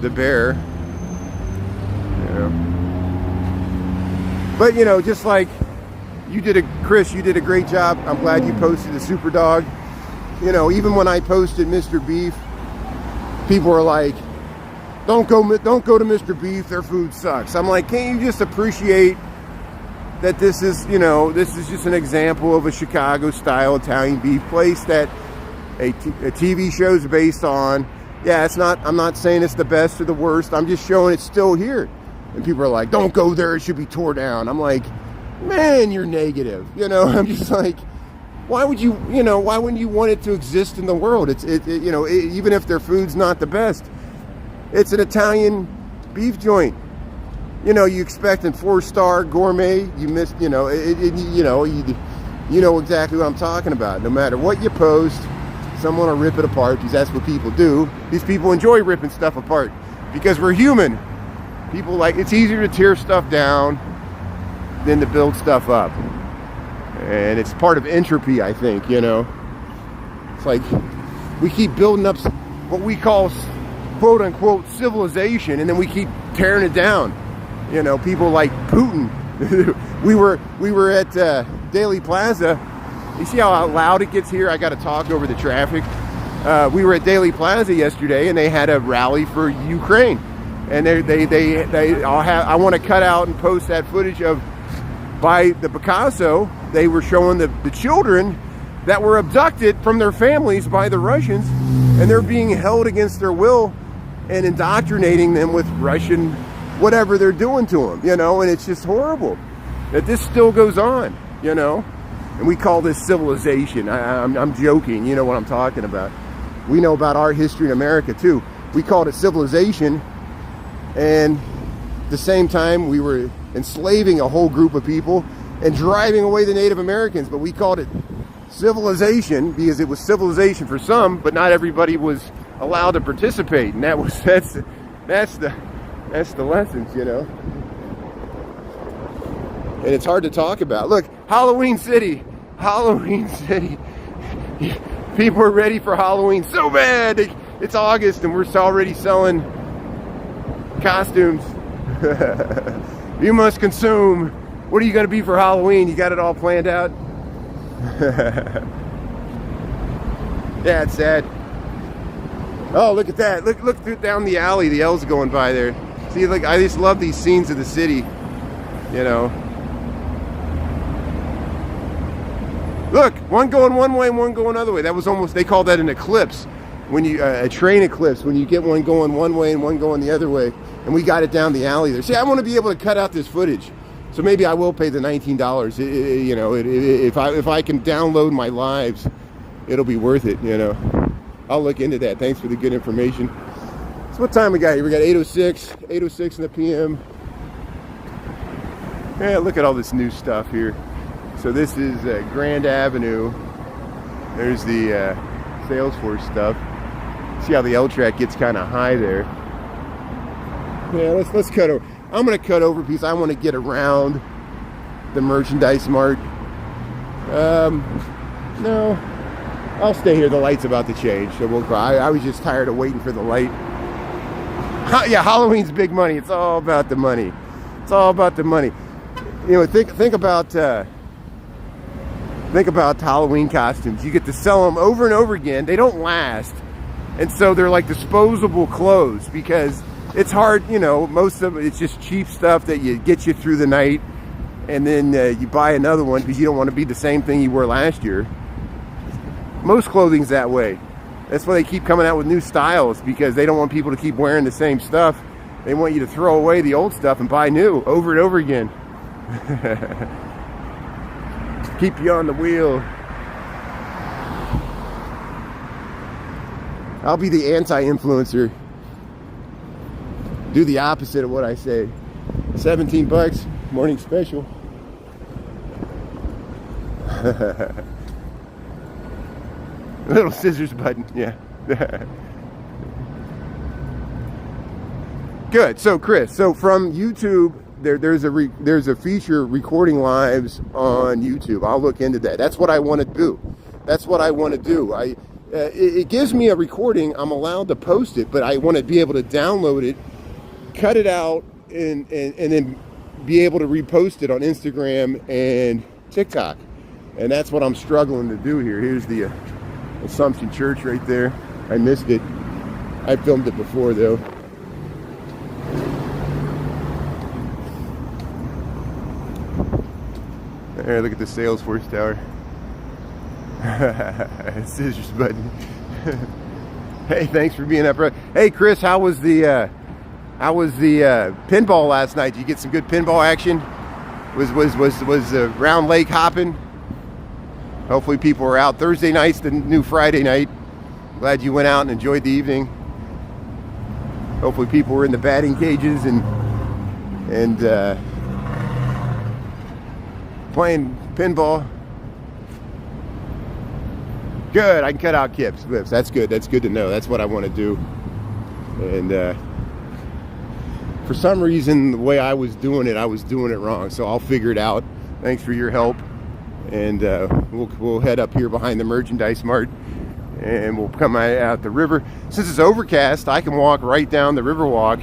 the bear. Yeah. But, you know, just like Chris, you did a great job. I'm glad you posted the Super Dog. You know, even when I posted Mr. Beef, people were like, don't go to Mr. Beef, their food sucks. I'm like, can't you just appreciate that this is just an example of a Chicago-style Italian beef place that a TV show is based on. Yeah, I'm not saying it's the best or the worst. I'm just showing it's still here. And people are like, don't go there, it should be torn down. I'm like, man, you're negative. You know, I'm just like, why wouldn't you want it to exist in the world? Even if their food's not the best, it's an Italian beef joint. You know, you expect a 4-star gourmet, you missed, you know exactly what I'm talking about. No matter what you post, someone will rip it apart, because that's what people do. These people enjoy ripping stuff apart because we're human. People it's easier to tear stuff down than to build stuff up. And it's part of entropy, I think, you know. It's like we keep building up what we call quote unquote civilization, and then we keep tearing it down. You know, people like Putin. we were at Daily Plaza. You see how loud it gets here? I got to talk over the traffic. We were at Daily Plaza yesterday, and they had a rally for Ukraine. And they all have. I want to cut out and post that footage of by the Picasso. They were showing the children that were abducted from their families by the Russians, and they're being held against their will and indoctrinating them with Russian whatever they're doing to them, you know. And it's just horrible that this still goes on, you know. And we call this civilization. I'm joking, you know what I'm talking about. We know about our history in America too. We called it civilization, and at the same time we were enslaving a whole group of people and driving away the Native Americans, but we called it civilization because it was civilization for some, but not everybody was allowed to participate. And that's the lessons, you know. And it's hard to talk about. Look, Halloween City. People are ready for Halloween so bad. It's August and we're already selling costumes. You must consume. What are you going to be for Halloween? You got it all planned out? Yeah, it's sad. Oh, look at that. Look down the alley. The L's going by there. See, look, I just love these scenes of the city, you know. Look, one going one way and one going another way. That was almost, they call that an eclipse. When you, a train eclipse, when you get one going one way and one going the other way. And we got it down the alley there. See, I want to be able to cut out this footage. So maybe I will pay the $19. You know, if I can download my lives, it'll be worth it, you know. I'll look into that. Thanks for the good information. So what time we got here? We got 8:06 in the PM. Yeah, look at all this new stuff here. So this is Grand Avenue. There's the Salesforce stuff. See how the L track gets kind of high there. Yeah, let's cut over. I'm going to cut over because I want to get around the merchandise mart. No, I'll stay here. The light's about to change, so we'll go. I was just tired of waiting for the light. Yeah, Halloween's big money. It's all about the money. It's all about the money. You know, think about Halloween costumes. You get to sell them over and over again. They don't last, and so they're like disposable clothes because it's hard. You know, most of it's just cheap stuff that you get you through the night, and then you buy another one because you don't want to be the same thing you wore last year. Most clothing's that way. That's why they keep coming out with new styles, because they don't want people to keep wearing the same stuff. They want you to throw away the old stuff and buy new over and over again. Keep you on the wheel. I'll be the anti-influencer. Do the opposite of what I say. $17, morning special. Little scissors button, yeah. Good. So Chris, from YouTube, there's a feature recording lives on YouTube. I'll look into that. That's what I want to do. It gives me a recording. I'm allowed to post it, but I want to be able to download it, cut it out, and then be able to repost it on Instagram and TikTok. And that's what I'm struggling to do here. Here's the Assumption Church right there. I missed it. I filmed it before though. There, look at the Salesforce Tower. Scissors button. Hey, thanks for being up. Hey, Chris, how was the pinball last night? Did you get some good pinball action? Was Round Lake hopping? Hopefully people were out. Thursday night's the new Friday night. Glad you went out and enjoyed the evening. Hopefully people were in the batting cages and playing pinball. Good, I can cut out clips. That's good. That's good to know. That's what I want to do. And for some reason, the way I was doing it wrong. So I'll figure it out. Thanks for your help. And we'll head up here behind the merchandise mart, and we'll come out the river. Since it's overcast, I can walk right down the river walk.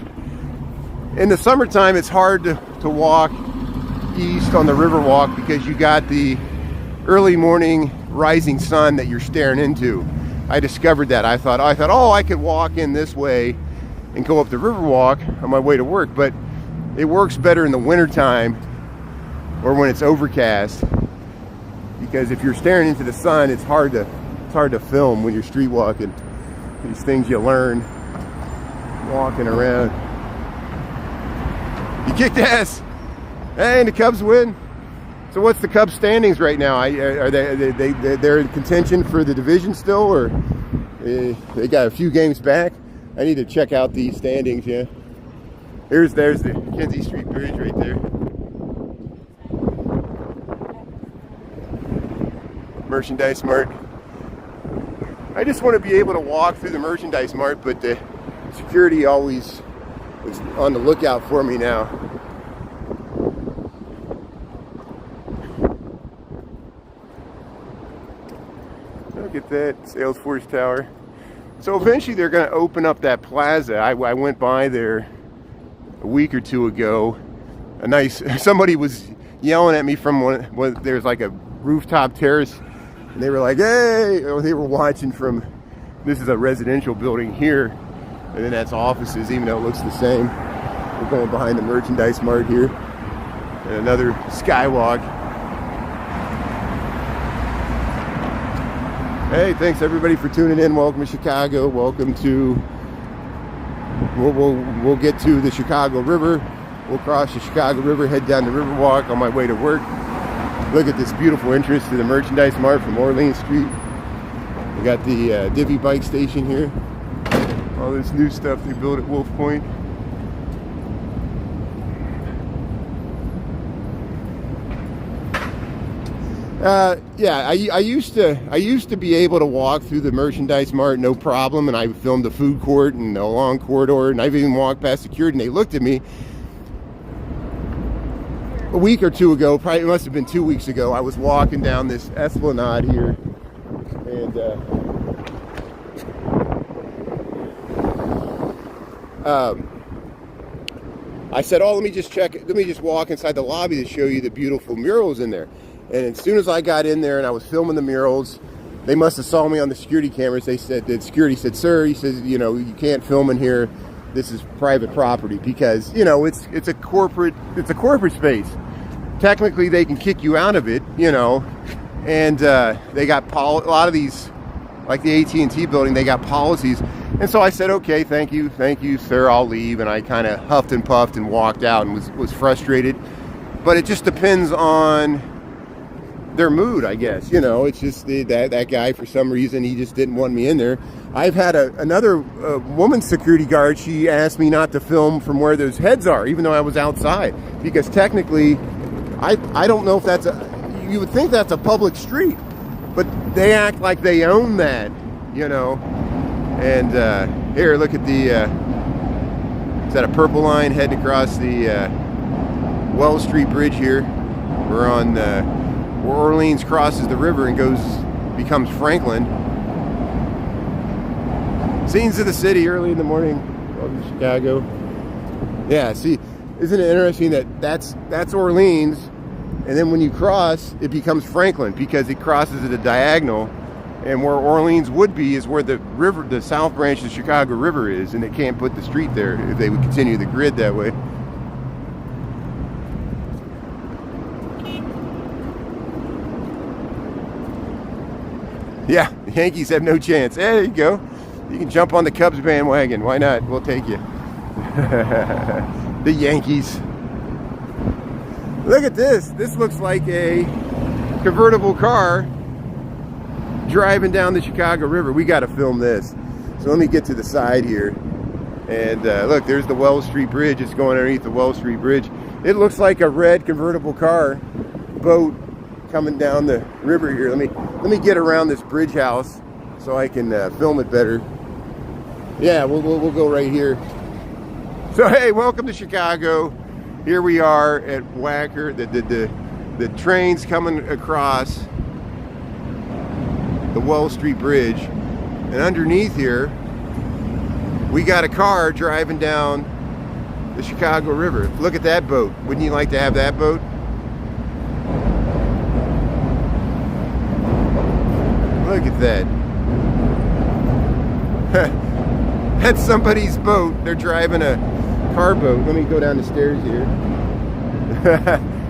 In the summertime, it's hard to walk east on the river walk because you got the early morning rising sun that you're staring into. I discovered that. I thought, oh, I could walk in this way and go up the Riverwalk on my way to work. But it works better in the wintertime or when it's overcast, because if you're staring into the sun, it's hard to film when you're street walking. These things you learn walking around. You kicked ass. Hey, and the Cubs win. So what's the Cubs standings right now? Are they're in contention for the division still, or they got a few games back? I need to check out these standings. Yeah, there's the Kinsey Street Bridge right there. Merchandise Mart. I just want to be able to walk through the Merchandise Mart, but the security always is on the lookout for me now. Look at that Salesforce Tower. So eventually they're going to open up that plaza. I went by there a week or two ago. Somebody was yelling at me from there's like a rooftop terrace, and they were like, hey, they were watching from, this is a residential building here, and then that's offices, even though it looks the same. We're going behind the Merchandise Mart here, and another skywalk. Hey, thanks everybody for tuning in. Welcome to Chicago. Welcome to, we'll get to the Chicago River. We'll cross the Chicago River, head down the Riverwalk on my way to work. Look at this beautiful entrance to the Merchandise Mart from Orleans Street. We got the Divvy bike station here. All this new stuff they built at Wolf Point. Yeah, I used to be able to walk through the Merchandise Mart no problem, and I filmed the food court and the long corridor, and I've even walked past security, and they looked at me. A week or two ago, probably it must have been 2 weeks ago, I was walking down this esplanade here, and I said, oh, let me just walk inside the lobby to show you the beautiful murals in there. And as soon as I got in there and I was filming the murals, they must have saw me on the security cameras. The security said, sir, he says, you know, you can't film in here. This is private property, because, you know, it's a corporate space. Technically, they can kick you out of it, you know. And they got a lot of these, like the AT&T building, they got policies. And so I said, okay, thank you, sir, I'll leave. And I kind of huffed and puffed and walked out and was frustrated. But it just depends on their mood, I guess. You know, it's just that guy, for some reason, he just didn't want me in there. I've had another woman security guard. She asked me not to film from where those heads are, even though I was outside, because technically, I don't know if that's you would think that's a public street, but they act like they own that, you know. And here, look at the is that a purple line heading across the Wells Street Bridge here? We're on where Orleans crosses the river and becomes Franklin. Scenes of the city early in the morning. Welcome to Chicago. Yeah, see, isn't it interesting that that's Orleans, and then when you cross, it becomes Franklin, because it crosses at a diagonal, and where Orleans would be is where the river, the South Branch of the Chicago River is, and they can't put the street there if they would continue the grid that way. Yeah, the Yankees have no chance. There you go. You can jump on the Cubs bandwagon. Why not? We'll take you. The Yankees. Look at this. This looks like a convertible car driving down the Chicago River. We got to film this. So let me get to the side here. And look, there's the Wells Street Bridge. It's going underneath the Wells Street Bridge. It looks like a red convertible car boat coming down the river here. Let me get around this bridge house so I can film it better. Yeah, we'll go right here. So hey, welcome to Chicago. Here we are at Wacker. The train's coming across the Wells Street Bridge, and underneath here we got a car driving down the Chicago River. Look at that boat. Wouldn't you like to have that boat? Look at that. That's somebody's boat. They're driving a car boat. Let me go down the stairs here.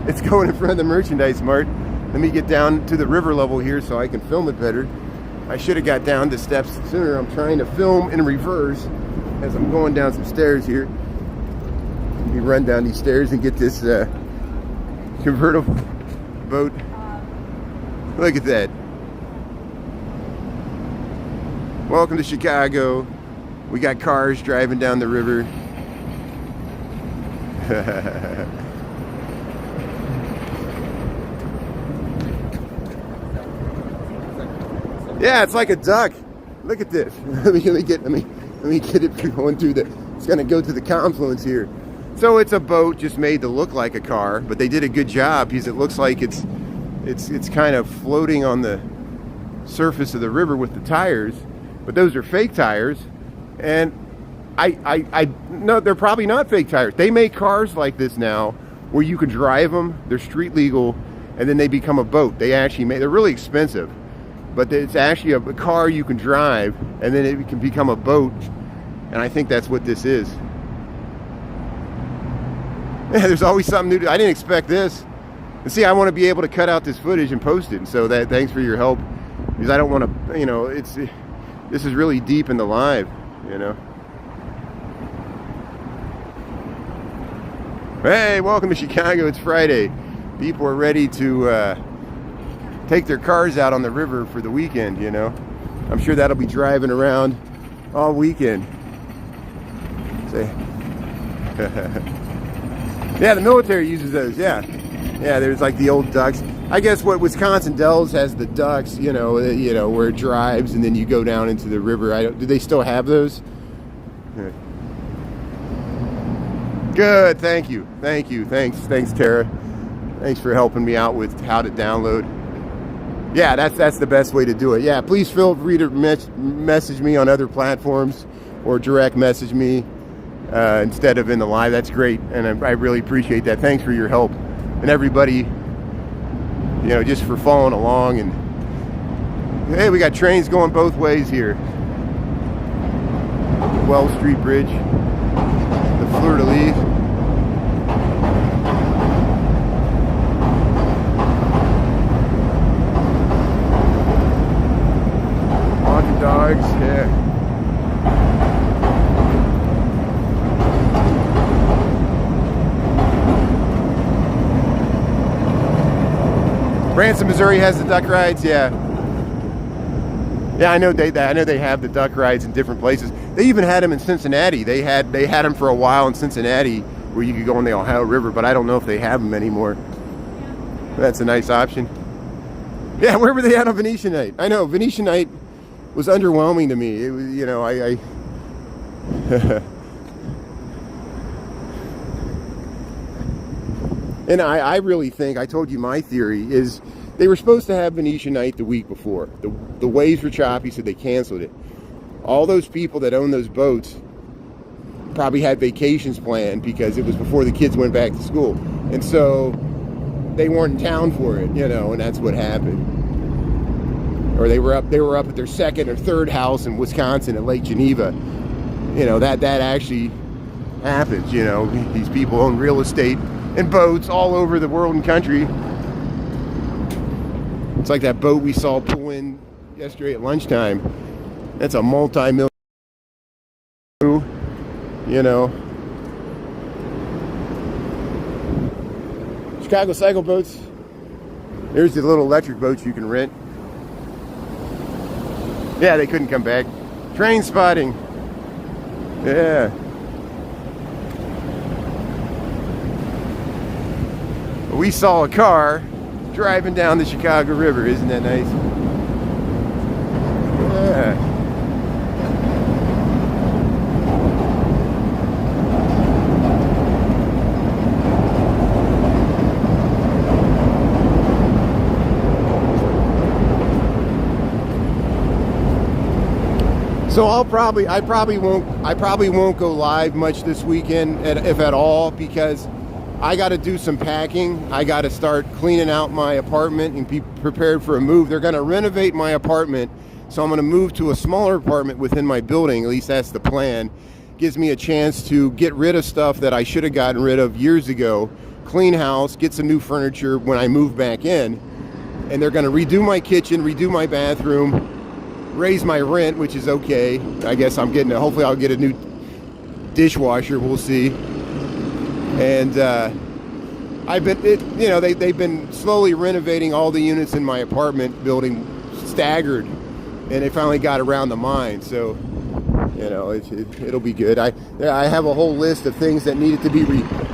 It's going in front of the merchandise mart. Let me get down to the river level here so I can film it better. I should have got down the steps sooner. I'm trying to film in reverse as I'm going down some stairs here. Let me run down these stairs and get this convertible boat. Look at that. Welcome to Chicago. We got cars driving down the river. Yeah, it's like a duck. Look at this. Let me get it going through the. It's gonna go to the confluence here. So it's a boat just made to look like a car, but they did a good job because it looks like it's kind of floating on the surface of the river with the tires. But those are fake tires. And I no, they're probably not fake tires. They make cars like this now where you can drive them. They're street legal, and then they become a boat. They actually they're really expensive, but it's actually a car you can drive, and then it can become a boat. And I think that's what this is. Yeah, there's always something new to. I didn't expect this. And see, I want to be able to cut out this footage and post it. And so thanks for your help, because I don't want to. This is really deep in the live. Hey, welcome to Chicago. It's Friday. People are ready to take their cars out on the river for the weekend. I'm sure that'll be driving around all weekend. Say, yeah, the military uses those. Yeah, there's like the old ducks. I guess what Wisconsin Dells has the ducks, where it drives and then you go down into the river. Do they still have those? Good, thank you. Thanks, Tara. Thanks for helping me out with how to download. Yeah, that's the best way to do it. Yeah, please feel free to message me on other platforms or direct message me instead of in the live. That's great, and I really appreciate that. Thanks for your help, and everybody. Just for following along. And hey, we got trains going both ways here. The Wells Street Bridge, the Fleur de Lis. Lots of dogs, yeah. Branson, Missouri has the duck rides. Yeah, I know they have the duck rides in different places. They even had them in Cincinnati. They had them for a while in Cincinnati where you could go on the Ohio River, but I don't know if they have them anymore. That's a nice option. Yeah, where were they at on Venetian night? I know Venetian night was underwhelming to me. It was, And I really think, I told you my theory, is they were supposed to have Venetian night the week before. The waves were choppy, so they canceled it. All those people that own those boats probably had vacations planned because it was before the kids went back to school. And so they weren't in town for it, and that's what happened. Or they were up at their second or third house in Wisconsin at Lake Geneva. That actually happens, These people own real estate and boats all over the world and country. It's like that boat we saw pull in yesterday at lunchtime. That's a multi-million, Chicago cycle boats. There's the little electric boats you can rent. Yeah, they couldn't come back. Train spotting. Yeah. We saw a car driving down the Chicago River. Isn't that nice? Yeah. So I probably won't go live much this weekend, if at all, because I got to do some packing. I got to start cleaning out my apartment and be prepared for a move. They're going to renovate my apartment So I'm going to move to a smaller apartment within my building. At least that's the plan. Gives me a chance to get rid of stuff that I should have gotten rid of years ago. Clean house, get some new furniture when I move back in. And they're going to redo my kitchen, redo my bathroom, raise my rent, which is okay. I guess I'm getting hopefully I'll get a new dishwasher. We'll see. And they've been slowly renovating all the units in my apartment building, staggered, and they finally got around to mine. So, it'll be good. I have a whole list of things that needed to be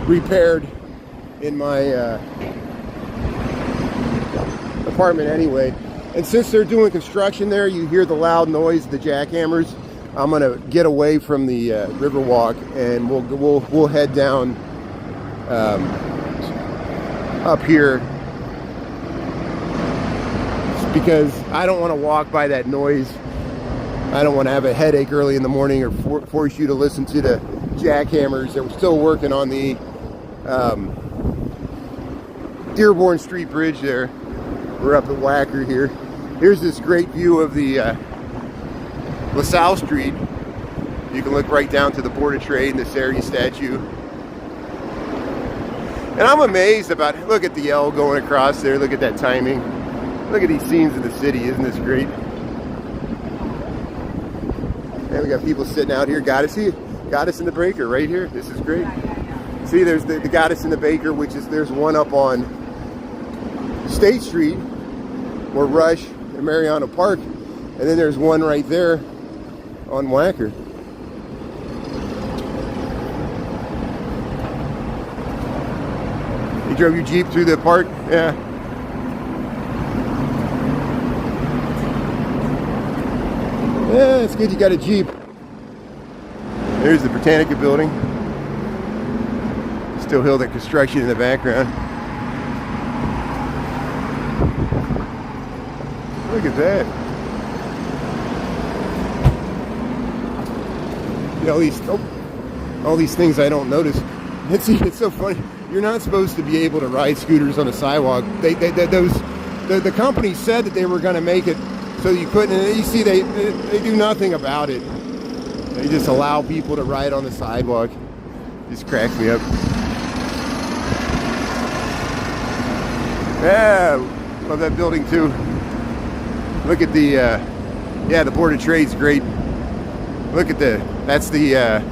repaired in my apartment anyway. And since they're doing construction there, you hear the loud noise, the jackhammers. I'm gonna get away from the Riverwalk, and we'll head down up here, because I don't want to walk by that noise. I don't want to have a headache early in the morning or force you to listen to the jackhammers. They're still working on the Dearborn Street Bridge there. We're up at Wacker here. Here's this great view of the LaSalle Street. You can look right down to the Board of Trade and the Sarah statue. And I'm amazed about, look at the L going across there. Look at that timing. Look at these scenes of the city. Isn't this great? And we got people sitting out here. Goddess in the Baker right here. This is great. See, there's the Goddess in the Baker, which is, there's one up on State Street, or Rush and Mariano Park, and then there's one right there on Wacker. You drove your Jeep through the park? Yeah. Yeah, it's good you got a Jeep. There's the Britannica building. Still hear the construction in the background. Look at that. All these things I don't notice. It's so funny. You're not supposed to be able to ride scooters on a sidewalk. The company said that they were going to make it so you couldn't. And you see, they do nothing about it. They just allow people to ride on the sidewalk. Just cracks me up. Yeah, love that building too. Look at the the Board of Trade's great. Look at that's the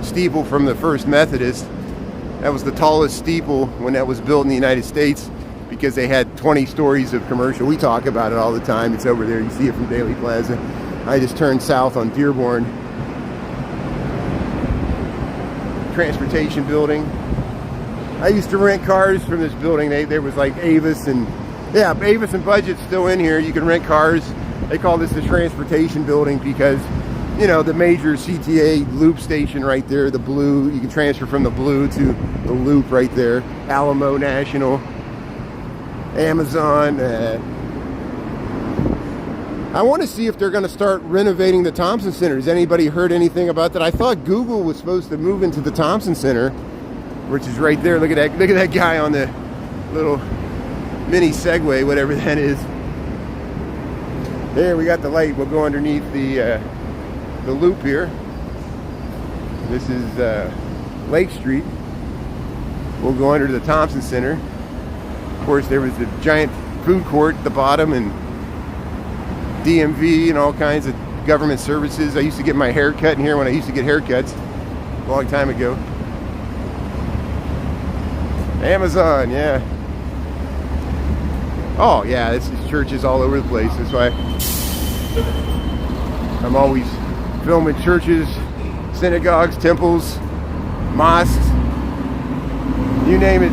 steeple from the First Methodist. That was the tallest steeple when that was built in the United States, because they had 20 stories of commercial. We talk about it all the time. It's over there. You see it from Daily Plaza. I just turned south on Dearborn. Transportation building. I used to rent cars from this building. There was like Avis and Avis and Budget's still in here. You can rent cars. They call this the transportation building because, the major CTA loop station right there, the Blue, you can transfer from the Blue to the loop right there. Alamo National, Amazon. I want to see if they're going to start renovating the Thompson Center. Has anybody heard anything about that? I thought Google was supposed to move into the Thompson Center, which is right there. Look at that guy on the little mini Segway, whatever that is. There, we got the light. We'll go underneath the loop here. This is Lake Street. We'll go under the Thompson Center. Of course, there was a giant food court at the bottom, and DMV and all kinds of government services. I used to get my hair cut in here when I used to get haircuts a long time ago. Amazon, yeah. Oh yeah, this is churches all over the place. That's why I'm always filming churches, synagogues, temples, mosques, you name it.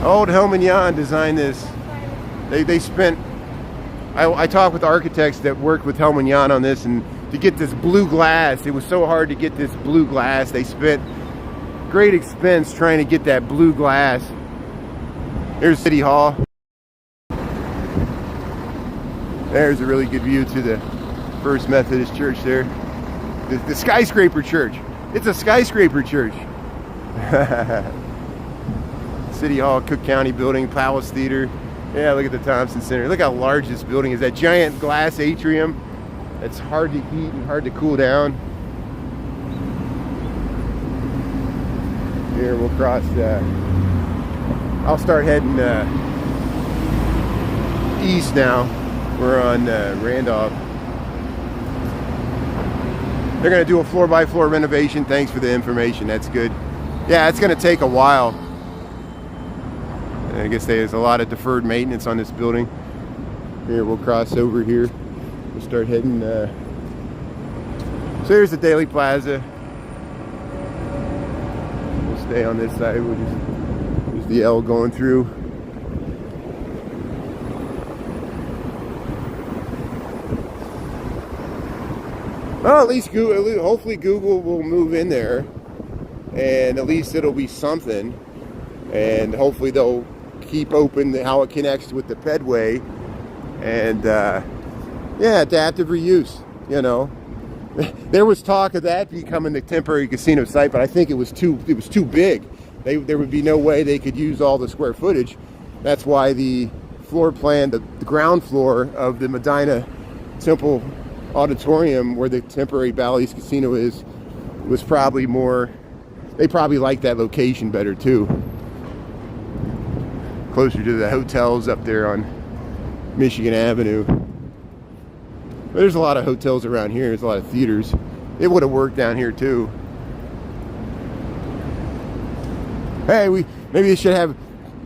Old Helman Jan designed this. They spent, I talked with architects that worked with Helman Jan on this, and to get this blue glass, it was so hard to get this blue glass. They spent great expense trying to get that blue glass. There's City Hall. There's a really good view to the First Methodist Church there. The skyscraper church. It's a skyscraper church. City Hall, Cook County building, Palace Theater. Yeah, look at the Thompson Center. Look how large this building is. That giant glass atrium. It's hard to heat and hard to cool down. Here we'll cross. I'll start heading east now. We're on Randolph. They're going to do a floor-by-floor renovation. Thanks for the information. That's good. Yeah, it's going to take a while. I guess there's a lot of deferred maintenance on this building. Here, we'll cross over here. We'll start heading. So here's the Daily Plaza. We'll stay on this side. There's the L going through. Well, at least Google, hopefully Google will move in there, and at least it'll be something. And hopefully they'll keep open how it connects with the pedway, and yeah, adaptive reuse. You know, there was talk of that becoming the temporary casino site, but I think it was too big. There would be no way they could use all the square footage. That's why the floor plan, the ground floor of the Medina Temple Auditorium, where the temporary Bally's Casino is, was probably more. They probably liked that location better too. Closer to the hotels up there on Michigan Avenue. But there's a lot of hotels around here. There's a lot of theaters. It would have worked down here too. Hey, maybe they should have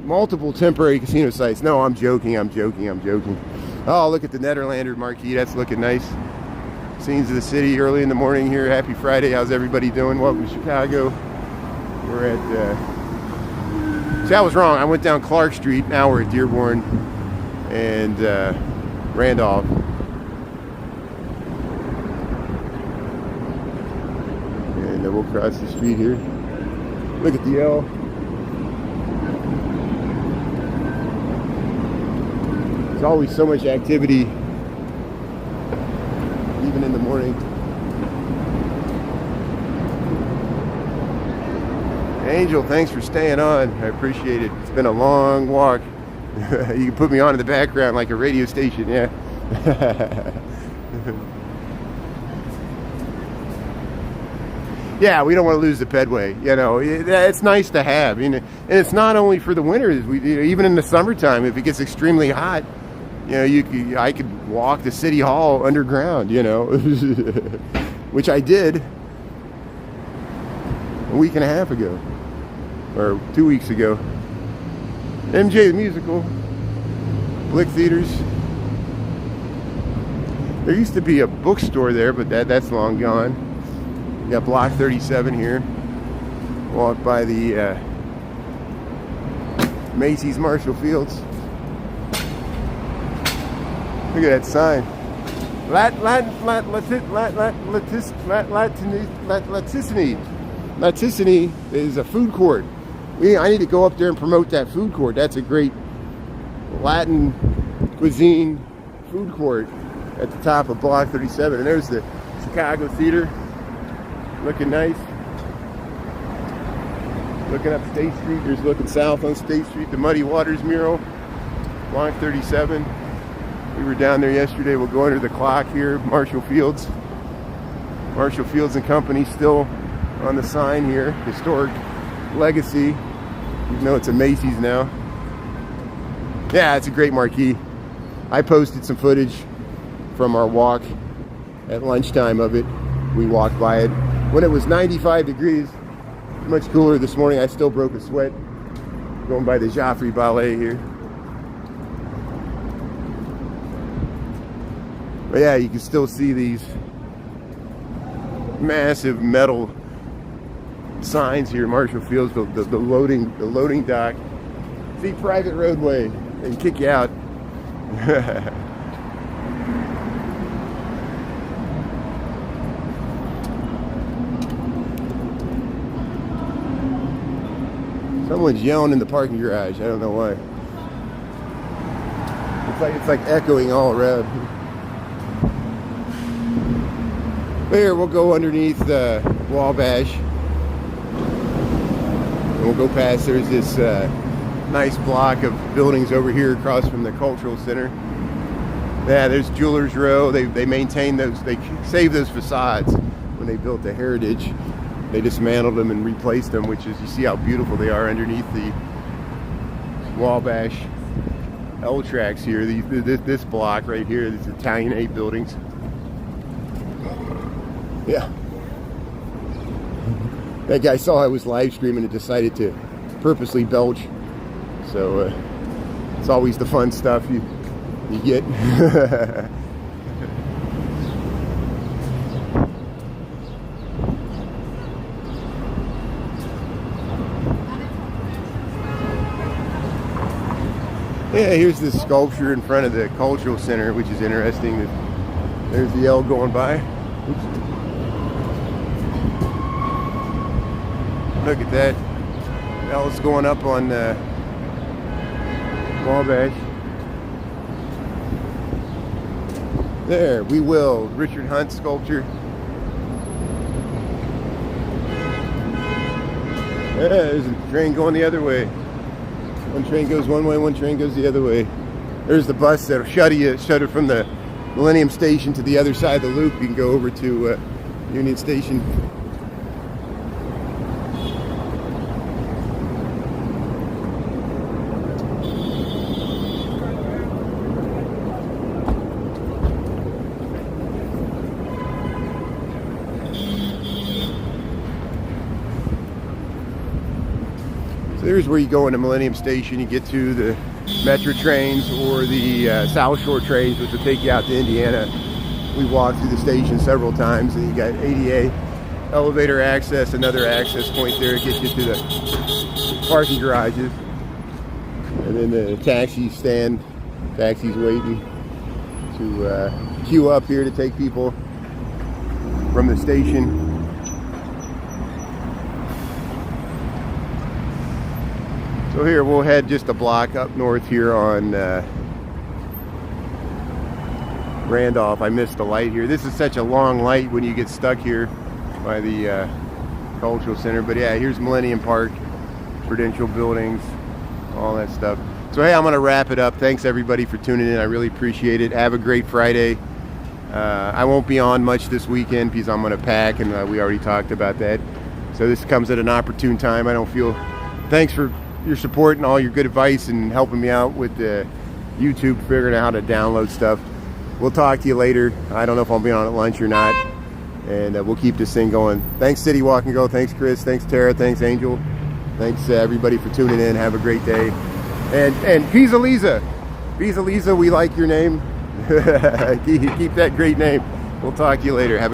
multiple temporary casino sites. No, I'm joking. Oh, look at the Nederlander marquee. That's looking nice. Scenes of the city early in the morning here. Happy Friday. How's everybody doing? Welcome to Chicago. We're at see, I was wrong. I went down Clark Street. Now we're at Dearborn and Randolph. And then we'll cross the street here. Look at the L. There's always so much activity, even in the morning. Angel, thanks for staying on. I appreciate it. It's been a long walk. You can put me on in the background like a radio station, yeah. Yeah, we don't want to lose the pedway. You know, it's nice to have. You know, and it's not only for the winters. Even in the summertime, if it gets extremely hot, you know, I could walk to City Hall underground. You know, which I did a week and a half ago. Or 2 weeks ago. MJ the Musical. Blick Theaters. There used to be a bookstore there, but that's long gone. You got Block 37 here. Walk by the Macy's Marshall Fields. Look at that sign. Laticini is a food court. I need to go up there and promote that food court. That's a great Latin cuisine food court at the top of Block 37. And there's the Chicago Theater, looking nice. Looking up State Street, there's looking south on State Street, the Muddy Waters mural, Block 37. We were down there yesterday. We'll go under the clock here, Marshall Fields. Marshall Fields and Company still on the sign here, historic legacy, even though it's a Macy's now. Yeah, it's a great marquee. I posted some footage from our walk at lunchtime of it. We walked by it when it was 95 degrees. Much cooler this morning. I still broke a sweat going by the Joffrey Ballet here. But yeah, you can still see these massive metal signs here, Marshall Fields, the loading dock. See, private roadway, and kick you out. Someone's yelling in the parking garage. I don't know why. It's like echoing all around. There, we'll go underneath the Wabash. And we'll go past, there's this nice block of buildings over here across from the cultural center. Yeah, there's Jewelers Row. They maintain those, they saved those facades when they built the Heritage. They dismantled them and replaced them, which is, you see how beautiful they are underneath the Wabash L tracks here. This block right here, these Italianate buildings. Yeah. That guy saw I was live streaming and decided to purposely belch. So it's always the fun stuff you get. Yeah, here's this sculpture in front of the cultural center, which is interesting. There's the L going by. Oops. Look at that. L is going up on Wabash. There, We Will, Richard Hunt sculpture. Yeah, there's a train going the other way. One train goes one way, one train goes the other way. There's the bus that'll shuttle it from the Millennium Station to the other side of the loop. You can go over to Union Station. There's where you go into Millennium Station. You get to the Metro trains or the South Shore trains, which will take you out to Indiana. We walked through the station several times, and you got ADA elevator access, another access point there to get you to the parking garages. And then the taxi stand, taxis waiting to queue up here to take people from the station. So here, we'll head just a block up north here on Randolph. I missed the light here. This is such a long light when you get stuck here by the Cultural Center. But yeah, here's Millennium Park, Prudential buildings, all that stuff. So hey, I'm going to wrap it up. Thanks everybody for tuning in. I really appreciate it. Have a great Friday. I won't be on much this weekend because I'm going to pack, and we already talked about that. So this comes at an opportune time. I don't feel... Thanks for your support and all your good advice and helping me out with the YouTube, figuring out how to download stuff. We'll talk to you later. I don't know if I'll be on at lunch or not, and we'll keep this thing going. Thanks City Walk and Go. Thanks Chris. Thanks Tara. Thanks Angel. Thanks everybody for tuning in. Have a great day. And Pisa Lisa, we like your name. Keep that great name. We'll talk to you later. Have a